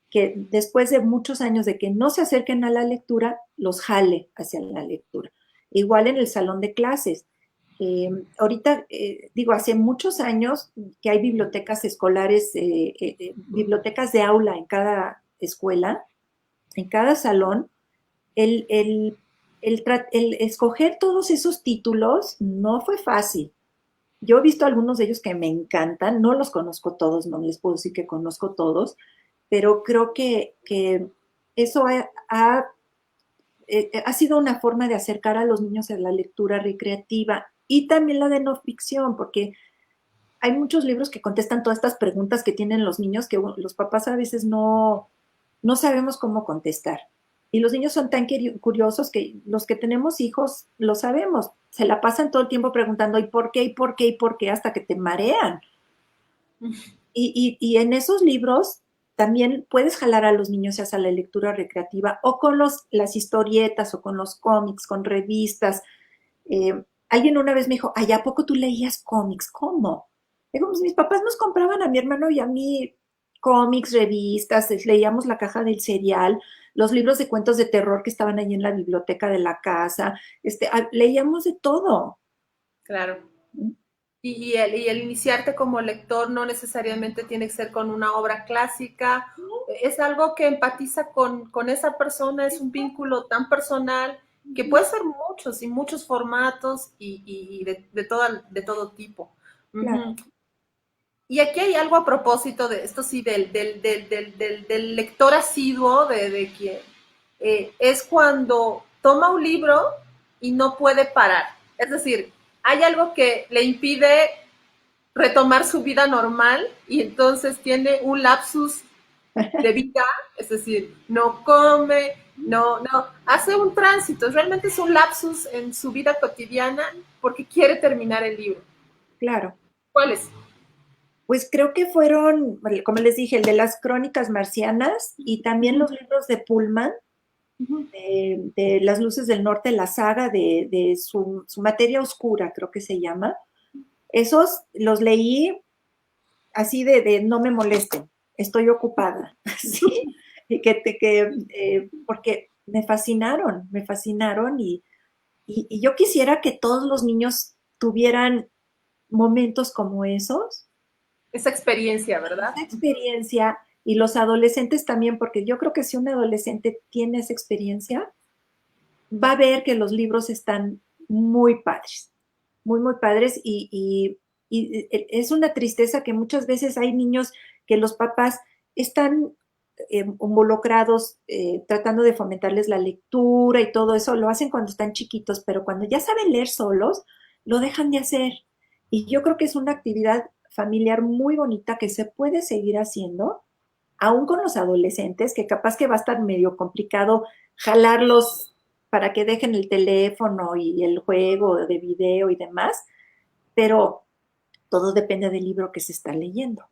que después de muchos años de que no se acerquen a la lectura, los jale hacia la lectura. Igual en el salón de clases. Ahorita, digo, hace muchos años que hay bibliotecas escolares, bibliotecas de aula en cada escuela, en cada salón, el, el, el escoger todos esos títulos no fue fácil. Yo he visto algunos de ellos que me encantan, no los conozco todos, no les puedo decir que conozco todos, pero creo que eso ha sido una forma de acercar a los niños a la lectura recreativa y también la de no ficción, porque hay muchos libros que contestan todas estas preguntas que tienen los niños que los papás a veces no sabemos cómo contestar. Y los niños son tan curiosos que los que tenemos hijos lo sabemos. Se la pasan todo el tiempo preguntando, ¿y por qué? ¿Y por qué? ¿Y por qué? Hasta que te marean. Y en esos libros también puedes jalar a los niños hacia la lectura recreativa o con las historietas o con los cómics, con revistas. Alguien una vez me dijo, ay, ¿a poco tú leías cómics? ¿Cómo? Digo, pues mis papás nos compraban a mi hermano y a mí cómics, revistas, leíamos la caja del cereal, los libros de cuentos de terror que estaban ahí en la biblioteca de la casa, leíamos de todo. Claro. Y el iniciarte como lector no necesariamente tiene que ser con una obra clásica, es algo que empatiza con esa persona, es un vínculo tan personal que puede ser muchos y muchos formatos y de todo tipo. Claro. Ujú. Y aquí hay algo a propósito de esto, sí, del lector asiduo, de quien es cuando toma un libro y no puede parar. Es decir, hay algo que le impide retomar su vida normal y entonces tiene un lapsus de vida, es decir, no come, no, hace un tránsito, realmente es un lapsus en su vida cotidiana porque quiere terminar el libro. Claro. ¿Cuál es? Pues creo que fueron, como les dije, el de las crónicas marcianas y también Uh-huh, los libros de Pullman, uh-huh. de Las Luces del Norte, la saga de su materia oscura, creo que se llama. Esos los leí así de no me molesten, estoy ocupada, ¿sí? Y porque me fascinaron y yo quisiera que todos los niños tuvieran momentos como esos, Esa experiencia, ¿verdad? esa experiencia y los adolescentes también, porque yo creo que si un adolescente tiene esa experiencia, va a ver que los libros están muy padres, muy, muy padres y es una tristeza que muchas veces hay niños que los papás están involucrados tratando de fomentarles la lectura y todo eso, lo hacen cuando están chiquitos, pero cuando ya saben leer solos, lo dejan de hacer. Y yo creo que es una actividad familiar muy bonita que se puede seguir haciendo, aún con los adolescentes, que capaz que va a estar medio complicado jalarlos para que dejen el teléfono y el juego de video y demás, pero todo depende del libro que se está leyendo.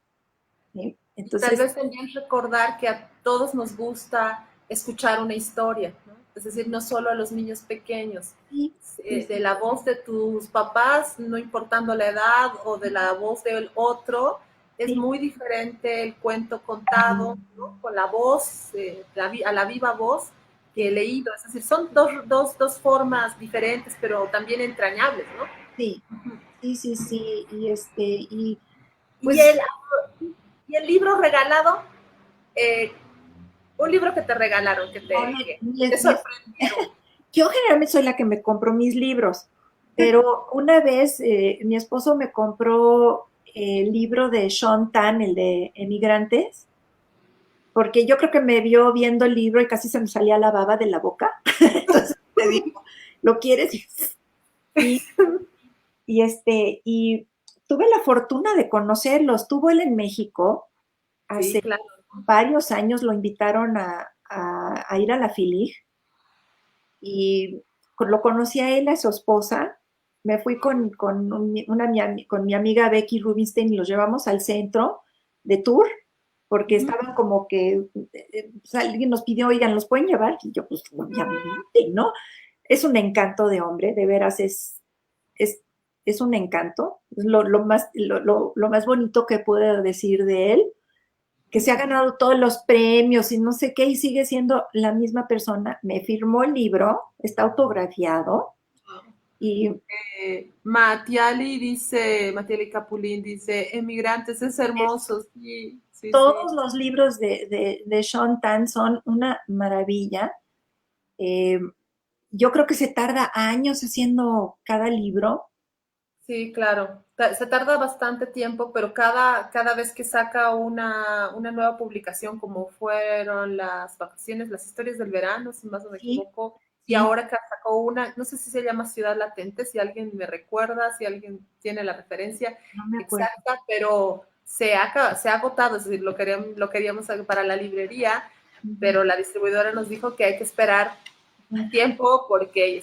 ¿Sí? Y tal Entonces, vez también recordar que a todos nos gusta escuchar una historia, ¿no? Es decir, no solo a los niños pequeños, sí, sí, de sí, la voz de tus papás, no importando la edad, o de la voz del otro, es sí, muy diferente el cuento contado, ¿no? Con la voz, a la viva voz, que sí, leído. Es decir, son dos formas diferentes, pero también entrañables, ¿no? sí, sí, sí, sí, y Y pues, el, y el libro regalado, eh, un libro que te regalaron, que te sorprendieron. yo generalmente soy la que me compro mis libros, pero una vez mi esposo me compró el libro de Sean Tan, el de Emigrantes, porque yo creo que me vio viendo el libro y casi se me salía la baba de la boca. Entonces te digo, ¿lo quieres? Y, y tuve la fortuna de conocerlo. Estuvo él en México Sí, hace claro. varios años, lo invitaron a ir a la FILIG y lo conocí a él, a su esposa. Me fui con mi amiga Becky Rubinstein y los llevamos al centro de tour porque Ujú. estaban como que pues, alguien nos pidió, oigan, ¿los pueden llevar? Y yo, pues obviamente, ¿no? Es un encanto de hombre, de veras es, es un encanto, es lo más bonito que puedo decir de él, que se ha ganado todos los premios y no sé qué, y sigue siendo la misma persona. Me firmó el libro, está autografiado, y Matiali Capulín dice, Emigrantes es es, hermoso, sí, sí, sí. todos los libros de Sean Tan son una maravilla. Eh, yo creo que se tarda años haciendo cada libro. Sí, claro. Se tarda bastante tiempo, pero cada vez que saca una nueva publicación, como fueron las vacaciones, las historias del verano, si más no me Sí, equivoco, y sí, ahora que sacó una, no sé si se llama Ciudad Latente, si alguien me recuerda, si alguien tiene la referencia no me acuerdo. exacta, pero se ha agotado, es decir, lo queríamos para la librería, Ujú. pero la distribuidora nos dijo que hay que esperar un tiempo porque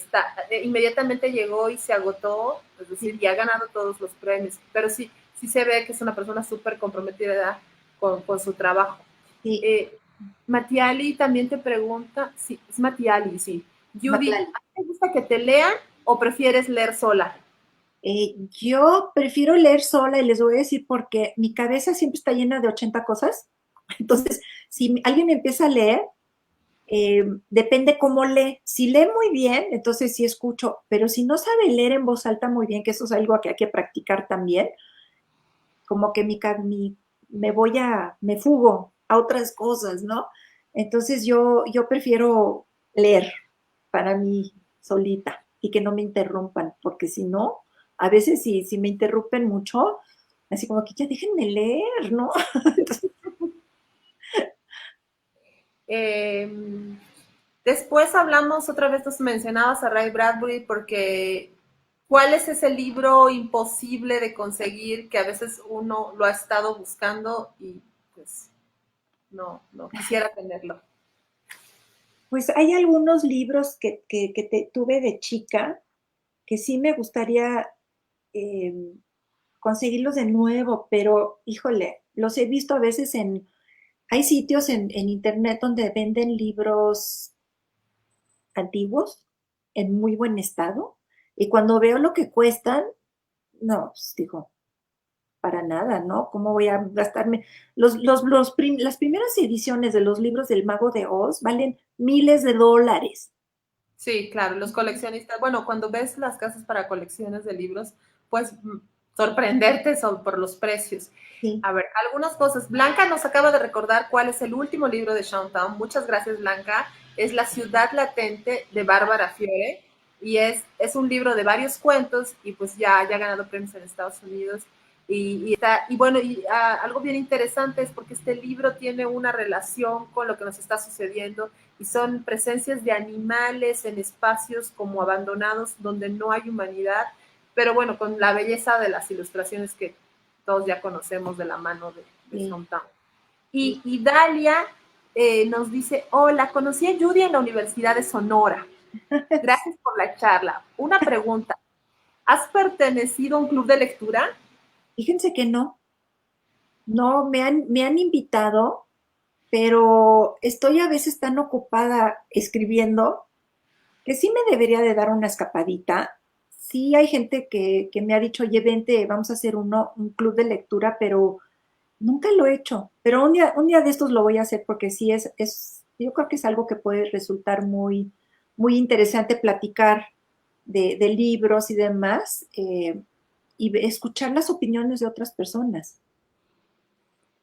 inmediatamente llegó y se agotó, es decir, Sí, y ha ganado todos los premios, pero sí, sí se ve que es una persona súper comprometida con su trabajo. sí, Eh, Matiali también te pregunta, sí, es Matiali, sí. Judy, Matlali. ¿a ti te gusta que te lean o prefieres leer sola? Yo prefiero leer sola y les voy a decir porque mi cabeza siempre está llena de 80 cosas. Entonces, si alguien me empieza a leer, depende cómo lee. Si lee muy bien, entonces sí escucho, pero si no sabe leer en voz alta muy bien, que eso es algo que hay que practicar también, como que me fugo a otras cosas, ¿no? Entonces yo prefiero leer para mí solita y que no me interrumpan, porque si no, a veces si me interrumpen mucho, así como que ya déjenme leer, ¿no? Entonces, Eh, Después hablamos, otra vez nos mencionabas a Ray Bradbury porque ¿cuál es ese libro imposible de conseguir que a veces uno lo ha estado buscando y pues no quisiera tenerlo? pues hay algunos libros que tuve de chica que sí me gustaría eh, conseguirlos de nuevo, pero híjole, los he visto a veces hay sitios en internet donde venden libros antiguos en muy buen estado y cuando veo lo que cuestan, no, pues digo, para nada, ¿no? ¿Cómo voy a gastarme? Las primeras ediciones de los libros del Mago de Oz valen miles de dólares. Sí, claro, los coleccionistas, bueno, cuando ves las casas para colecciones de libros, pues sorprenderte por los precios. Sí. A ver, algunas cosas. Blanca nos acaba de recordar cuál es el último libro de Town. Muchas gracias, Blanca. Es La ciudad latente de Bárbara Fiore y es un libro de varios cuentos y pues ya ha ganado premios en Estados Unidos. Y bueno, algo bien interesante es porque este libro tiene una relación con lo que nos está sucediendo y son presencias de animales en espacios como abandonados donde no hay humanidad, pero bueno, con la belleza de las ilustraciones que todos ya conocemos de la mano de Sí, Hometown. sí. Y Dalia nos dice, hola, conocí a Judy en la Universidad de Sonora. Gracias por la charla. Una pregunta, ¿has pertenecido a un club de lectura? Fíjense que no, me han invitado, pero estoy a veces tan ocupada escribiendo que sí me debería de dar una escapadita. Sí hay gente que me ha dicho, oye, vente, vamos a hacer un club de lectura, pero nunca lo he hecho. Pero un día de estos lo voy a hacer porque sí yo creo que es algo que puede resultar muy interesante platicar de libros y demás, y escuchar las opiniones de otras personas.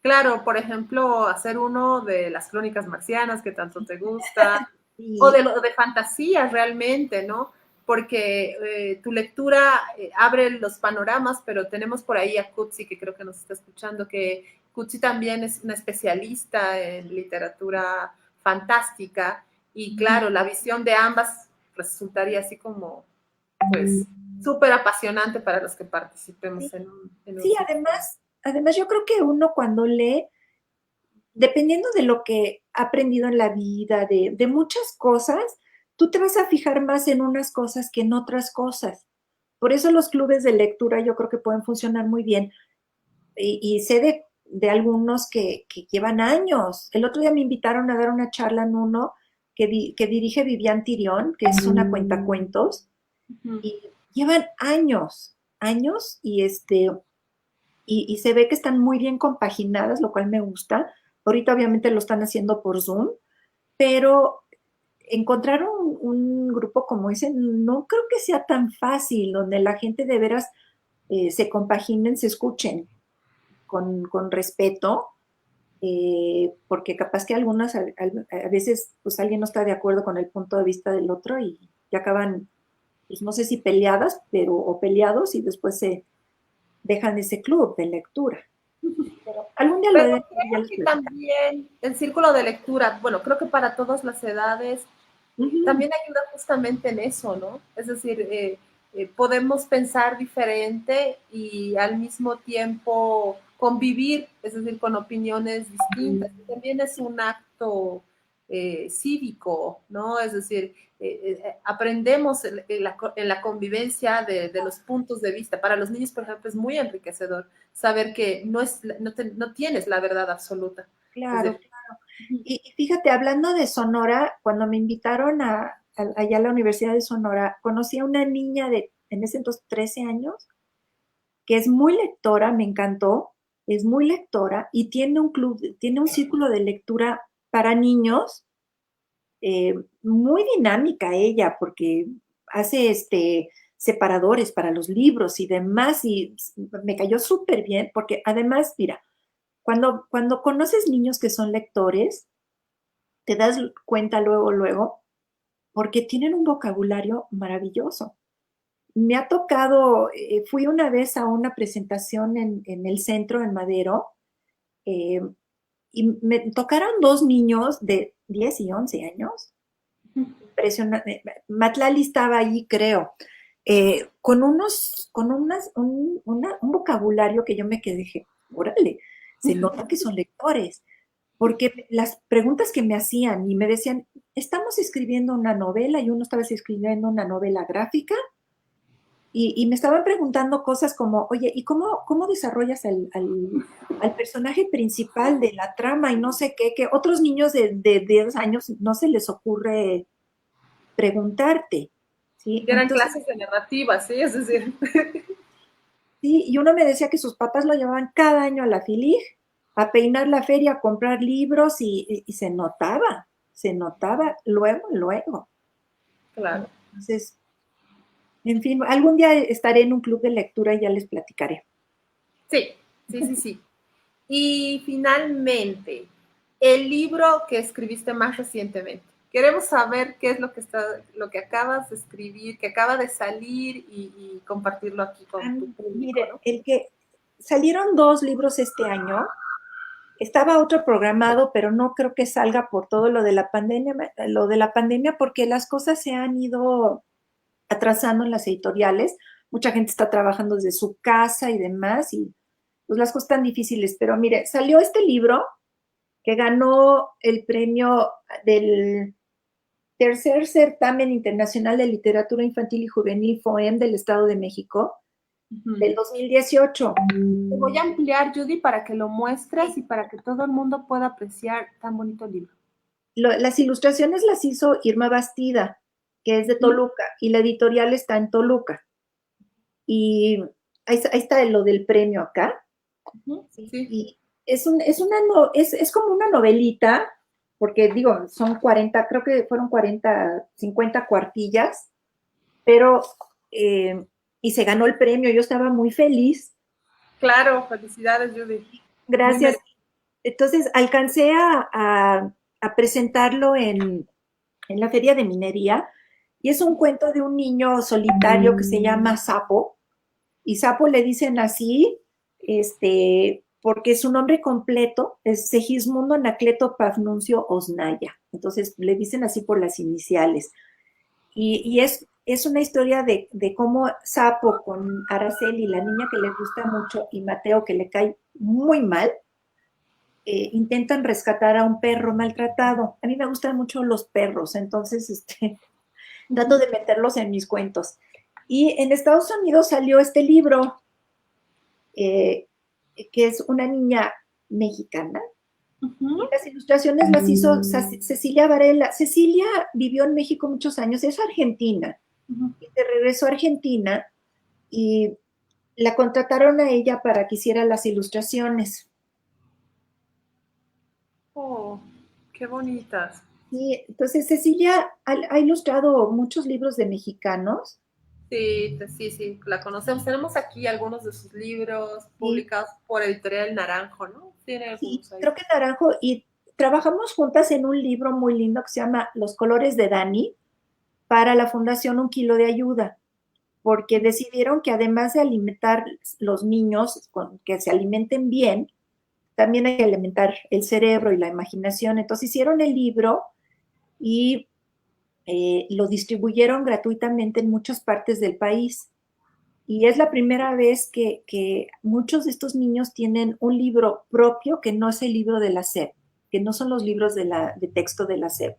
Claro, por ejemplo, hacer uno de las crónicas marcianas que tanto te gusta, o Sí, de fantasía realmente, ¿no? Porque tu lectura abre los panoramas, pero tenemos por ahí a Kutsi, que creo que nos está escuchando, que Kutsi también es una especialista en literatura fantástica, y claro, la visión de ambas resultaría así como, pues, súper apasionante para los que sí, participemos en un sí, sitio. además yo creo que uno cuando lee, dependiendo de lo que ha aprendido en la vida, de muchas cosas, tú te vas a fijar más en unas cosas que en otras cosas. Por eso los clubes de lectura yo creo que pueden funcionar muy bien. Y sé de algunos que llevan años. El otro día me invitaron a dar una charla en uno que dirige Vivian Tirión, que es una cuentacuentos, Ujú. y llevan años, y se ve que están muy bien compaginadas, lo cual me gusta. Ahorita obviamente lo están haciendo por Zoom, pero encontrar un grupo como ese no creo que sea tan fácil, donde la gente de veras se compaginen, se escuchen con respeto, porque capaz que algunas a veces pues alguien no está de acuerdo con el punto de vista del otro y acaban, pues no sé si peleadas, pero o peleados y después se dejan ese club de lectura. Pero algún día lo Pero deben hacer y ya creo les que platicaré. también el círculo de lectura, bueno, creo que para todas las edades, Ujú. también ayuda justamente en eso, ¿no? Es decir, podemos pensar diferente y al mismo tiempo convivir, es decir, con opiniones distintas. También es un acto cívico, ¿no? Es decir, aprendemos en la convivencia de los puntos de vista. Para los niños, por ejemplo, es muy enriquecedor saber que no tienes la verdad absoluta. Es Claro. decir, Y fíjate, hablando de Sonora, cuando me invitaron allá a la Universidad de Sonora, conocí a una niña en ese entonces, 13 años, que es muy lectora, me encantó, es muy lectora y tiene un club, tiene un círculo de lectura para niños, muy dinámica ella, porque hace separadores para los libros y demás, y me cayó súper bien, porque además, mira, cuando conoces niños que son lectores, te das cuenta luego, porque tienen un vocabulario maravilloso. Me ha tocado, fui una vez a una presentación en el centro, en Madero, eh, y me tocaron dos niños de 10 y 11 años. Impresionante. Matlali estaba allí, creo, un vocabulario que yo me quedé, dije, órale, se nota que son lectores, porque las preguntas que me hacían y me decían, estamos escribiendo una novela y uno estaba escribiendo una novela gráfica y me estaban preguntando cosas como, oye, ¿y cómo desarrollas al personaje principal de la trama y no sé qué, que otros niños de 10 años no se les ocurre preguntarte, ¿sí? ya eran Entonces, clases de narrativa, ¿sí? Es decir, sí, y uno me decía que sus papás lo llevaban cada año a la FILIG, a peinar la feria, a comprar libros y se notaba luego. claro. Entonces, En fin, algún día estaré en un club de lectura y ya les platicaré. Sí, sí, sí, sí. Y finalmente, el libro que escribiste más recientemente. Queremos saber qué es lo que acabas de escribir, que acaba de salir y compartirlo aquí con tu público, Mire, ¿no? el que salieron 2 libros este año, estaba otro programado, pero no creo que salga por todo lo de la pandemia, porque las cosas se han ido atrasando en las editoriales. Mucha gente está trabajando desde su casa y demás, y pues las cosas están difíciles. Pero mire, salió este libro que ganó el premio del tercer certamen internacional de literatura infantil y juvenil FOEM del Estado de México del 2018. Te voy a ampliar, Judy, para que lo muestres y para que todo el mundo pueda apreciar tan bonito libro. Las ilustraciones las hizo Irma Bastida, que es de Toluca, y la editorial está en Toluca. Y ahí está lo del premio acá. Sí. Y es como una novelita, porque digo, son 40, creo que fueron 40, 50 cuartillas, pero, y se ganó el premio, yo estaba muy feliz. Claro, felicidades, Judy. Muy Gracias. Entonces, alcancé a presentarlo en la Feria de Minería, y es un cuento de un niño solitario que se llama Sapo, y Sapo le dicen así, porque su nombre completo es Segismundo Anacleto Pafnuncio Osnaya, entonces le dicen así por las iniciales, y es una historia de cómo Sapo con Araceli, la niña que le gusta mucho, y Mateo, que le cae muy mal, intentan rescatar a un perro maltratado. A mí me gustan mucho los perros, entonces trato de meterlos en mis cuentos. Y en Estados Unidos salió este libro, eh, que es una niña mexicana. Y las ilustraciones las hizo Cecilia Varela. Cecilia vivió en México muchos años, es argentina. Y se regresó a Argentina y la contrataron a ella para que hiciera las ilustraciones. Oh, qué bonitas. Y entonces Cecilia ha ilustrado muchos libros de mexicanos. Sí, sí, sí, la conocemos. Tenemos aquí algunos de sus libros Y publicados por Editorial Naranjo, ¿no? Tiene sí, algunos ahí. creo que Naranjo, y trabajamos juntas en un libro muy lindo que se llama Los colores de Dani para la Fundación Un Kilo de Ayuda, porque decidieron que además de alimentar los niños, que se alimenten bien, también hay que alimentar el cerebro y la imaginación. Entonces hicieron el libro y lo distribuyeron gratuitamente en muchas partes del país. Y es la primera vez que muchos de estos niños tienen un libro propio que no es el libro de la SEP, que no son los libros de texto de la SEP.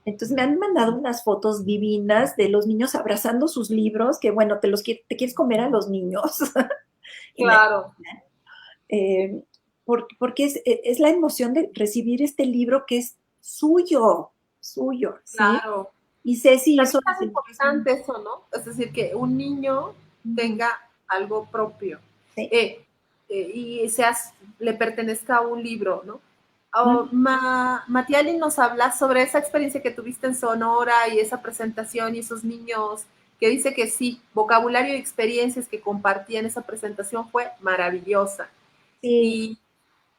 Entonces me han mandado unas fotos divinas de los niños abrazando sus libros, que bueno, te quieres comer a los niños. Claro, eh, porque es la emoción de recibir este libro que es suyo, suyo, ¿sí? claro. Y Ceci También hizo es las tan ilustraciones. importante eso, ¿no? Es decir, que un niño Ujú, tenga algo propio sí. eh, y le pertenezca a un libro, ¿no? Ujú. Matiali nos habla sobre esa experiencia que tuviste en Sonora y esa presentación y esos niños que dice que sí, vocabulario y experiencias que compartía en esa presentación fue maravillosa. Sí. Y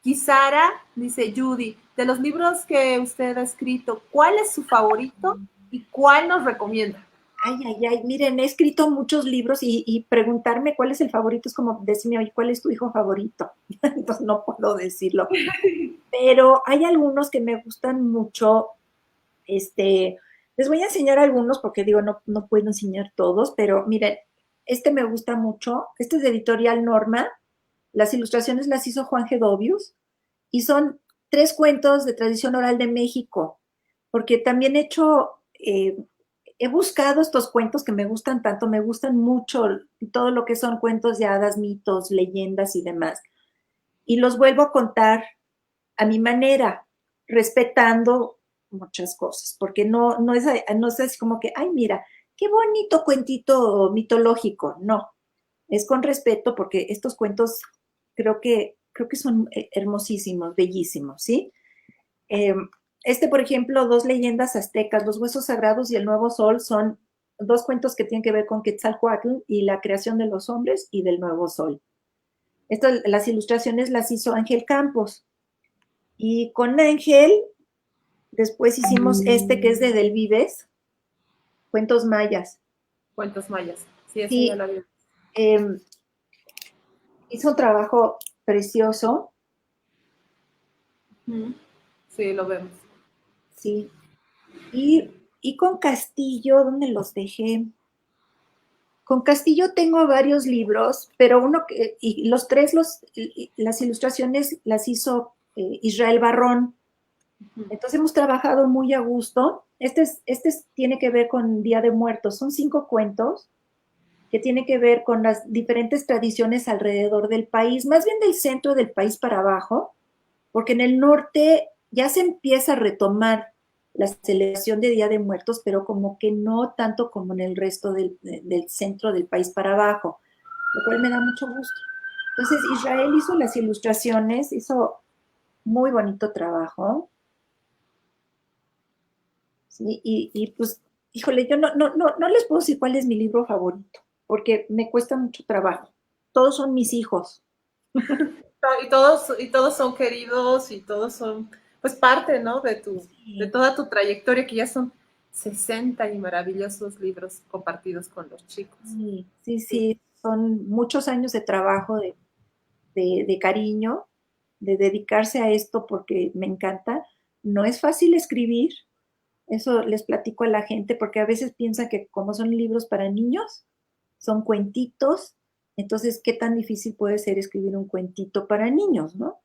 Kisara dice, Judy, de los libros que usted ha escrito, ¿cuál es su favorito y cuál nos recomienda? Ay, ay, ay, miren, he escrito muchos libros y preguntarme cuál es el favorito es como decirme, oye, ¿cuál es tu hijo favorito? Entonces no puedo decirlo. Pero hay algunos que me gustan mucho. Les voy a enseñar algunos porque digo, no puedo enseñar todos, pero miren, me gusta mucho. Este es de Editorial Norma. Las ilustraciones las hizo Juan Gedovius y son 3 cuentos de tradición oral de México, porque también he buscado estos cuentos que me gustan tanto, me gustan mucho todo lo que son cuentos de hadas, mitos, leyendas y demás. Y los vuelvo a contar a mi manera, respetando muchas cosas, porque no es así como que, ay, mira, qué bonito cuentito mitológico. No, es con respeto porque estos cuentos creo que son hermosísimos, bellísimos, ¿sí? Eh, por ejemplo, Dos leyendas aztecas, Los huesos sagrados y El nuevo sol, son dos cuentos que tienen que ver con Quetzalcóatl y la creación de los hombres y del nuevo sol. Las ilustraciones las hizo Ángel Campos. Y con Ángel, después hicimos este que es de Del Vives, Cuentos Mayas. Cuentos mayas. Sí, eso ya Sí, lo había. eh, hizo un trabajo precioso, Sí, lo vemos. sí. Y con Castillo, ¿dónde los dejé? Con Castillo tengo varios libros, pero y los tres, las ilustraciones las hizo Israel Barrón. Entonces hemos trabajado muy a gusto. Tiene que ver con Día de Muertos. Son 5 cuentos que tienen que ver con las diferentes tradiciones alrededor del país, más bien del centro del país para abajo, porque en el norte ya se empieza a retomar la celebración de Día de Muertos, pero como que no tanto como en el resto del centro del país para abajo, lo cual me da mucho gusto. Entonces, Israel hizo las ilustraciones, hizo muy bonito trabajo, ¿sí? Pues, híjole, yo no les puedo decir cuál es mi libro favorito, porque me cuesta mucho trabajo. Todos son mis hijos. Y todos son queridos y todos son, pues, parte, ¿no? De Sí, toda tu trayectoria, que ya son 60 y maravillosos libros compartidos con los chicos. Sí, sí, son muchos años de trabajo, de cariño, de dedicarse a esto porque me encanta. No es fácil escribir, eso les platico a la gente, porque a veces piensan que como son libros para niños, son cuentitos, entonces, ¿qué tan difícil puede ser escribir un cuentito para niños, no?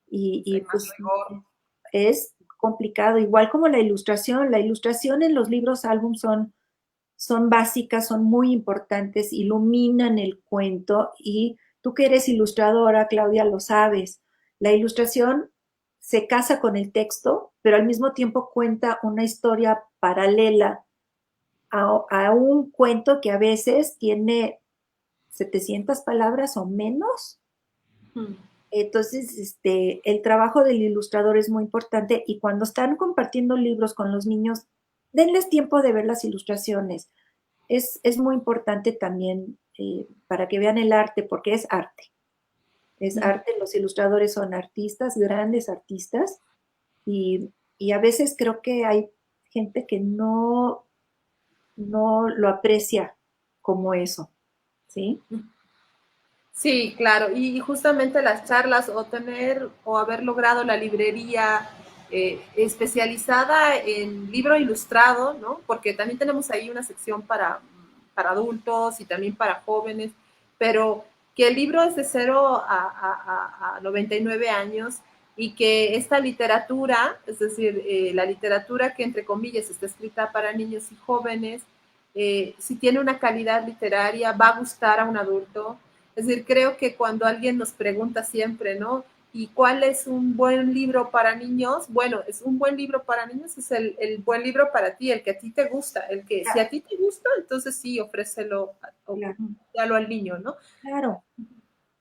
hay más Pues rigor. es complicado, igual como la ilustración en los libros álbum son básicas, son muy importantes, iluminan el cuento y tú que eres ilustradora, Claudia, lo sabes. La ilustración se casa con el texto, pero al mismo tiempo cuenta una historia paralela a un cuento que a veces tiene 700 palabras o menos. Entonces, el trabajo del ilustrador es muy importante y cuando están compartiendo libros con los niños, denles tiempo de ver las ilustraciones. Es muy importante también para que vean el arte, porque es arte. Es arte, los ilustradores son artistas, grandes artistas, y a veces creo que hay gente que no lo aprecia como eso, ¿sí? Sí, claro, y justamente las charlas o tener o haber logrado la librería especializada en libro ilustrado, ¿no? Porque también tenemos ahí una sección para adultos y también para jóvenes, pero que el libro es de 0 a 99 años y que esta literatura, es decir, la literatura que entre comillas está escrita para niños y jóvenes, si tiene una calidad literaria, va a gustar a un adulto. Es decir, creo que cuando alguien nos pregunta siempre, ¿no? ¿Y cuál es un buen libro para niños? Bueno, es un buen libro para niños, es el buen libro para ti, el que a ti te gusta, el que si a ti te gusta, entonces sí, ofrécelo o Claro, dalo al niño, ¿no? claro,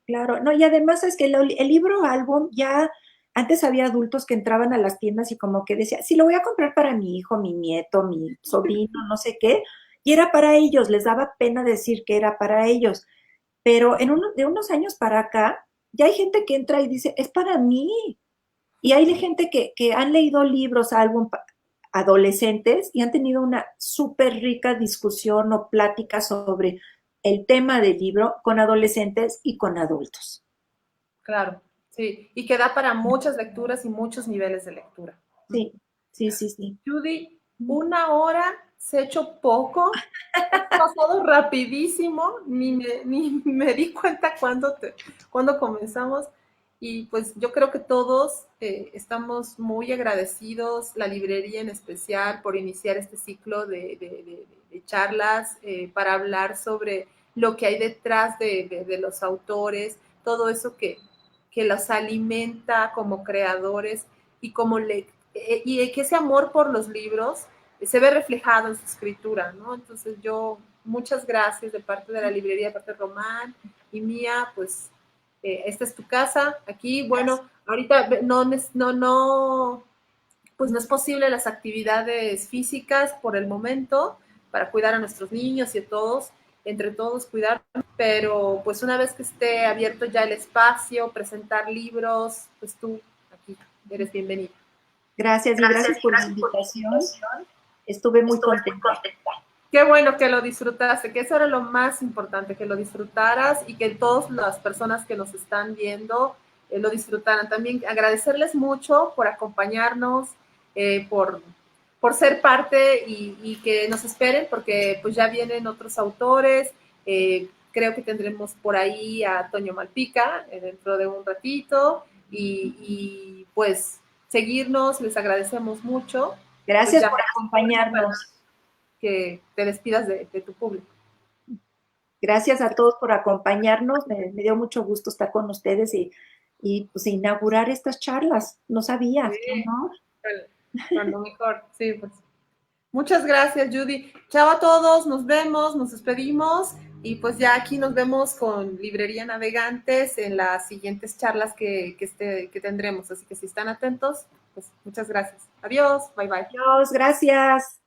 claro. No, y además es que el libro álbum ya, antes había adultos que entraban a las tiendas y como que decían, sí, lo voy a comprar para mi hijo, mi nieto, mi sobrino, no sé qué, y era para ellos, les daba pena decir que era para ellos. Pero de unos años para acá, ya hay gente que entra y dice, es para mí. Y hay de gente que han leído libros, álbum, adolescentes y han tenido una súper rica discusión o plática sobre el tema del libro con adolescentes y con adultos. Claro, sí, y que da para muchas lecturas y muchos niveles de lectura. Sí, sí, sí, sí. Judy, 1 hora se ha hecho poco, ha pasado rapidísimo, ni me di cuenta cuando comenzamos y pues yo creo que todos estamos muy agradecidos, la librería en especial, por iniciar este ciclo de charlas para hablar sobre lo que hay detrás de los autores, todo eso que los alimenta como creadores y como y que ese amor por los libros se ve reflejado en su escritura, ¿no? Entonces yo, muchas gracias de parte de la librería, de parte de Román y mía, pues esta es tu casa, aquí, Gracias. bueno, ahorita pues no es posible las actividades físicas por el momento para cuidar a nuestros niños y a todos, entre todos cuidar, pero pues una vez que esté abierto ya el espacio, presentar libros, pues tú aquí eres bienvenido. Gracias y gracias por la invitación. Estuve muy contenta. Qué bueno que lo disfrutaste, que eso era lo más importante, que lo disfrutaras y que todas las personas que nos están viendo lo disfrutaran. También agradecerles mucho por acompañarnos, por ser parte y que nos esperen, porque pues ya vienen otros autores. Creo que tendremos por ahí a Toño Malpica dentro de un ratito pues seguirnos, les agradecemos mucho. Pues Gracias ya por acompañarnos. que te despidas de tu público. Gracias a todos por acompañarnos. Me dio mucho gusto estar con ustedes y pues inaugurar estas charlas. No sabía, Sí, qué honor. cuando mejor, sí, pues. Muchas gracias, Judy. Chao a todos, nos vemos, nos despedimos y pues ya aquí nos vemos con Librería Navegantes en las siguientes charlas que tendremos. Así que si están atentos, pues muchas gracias. Adiós, bye bye. Dios, gracias.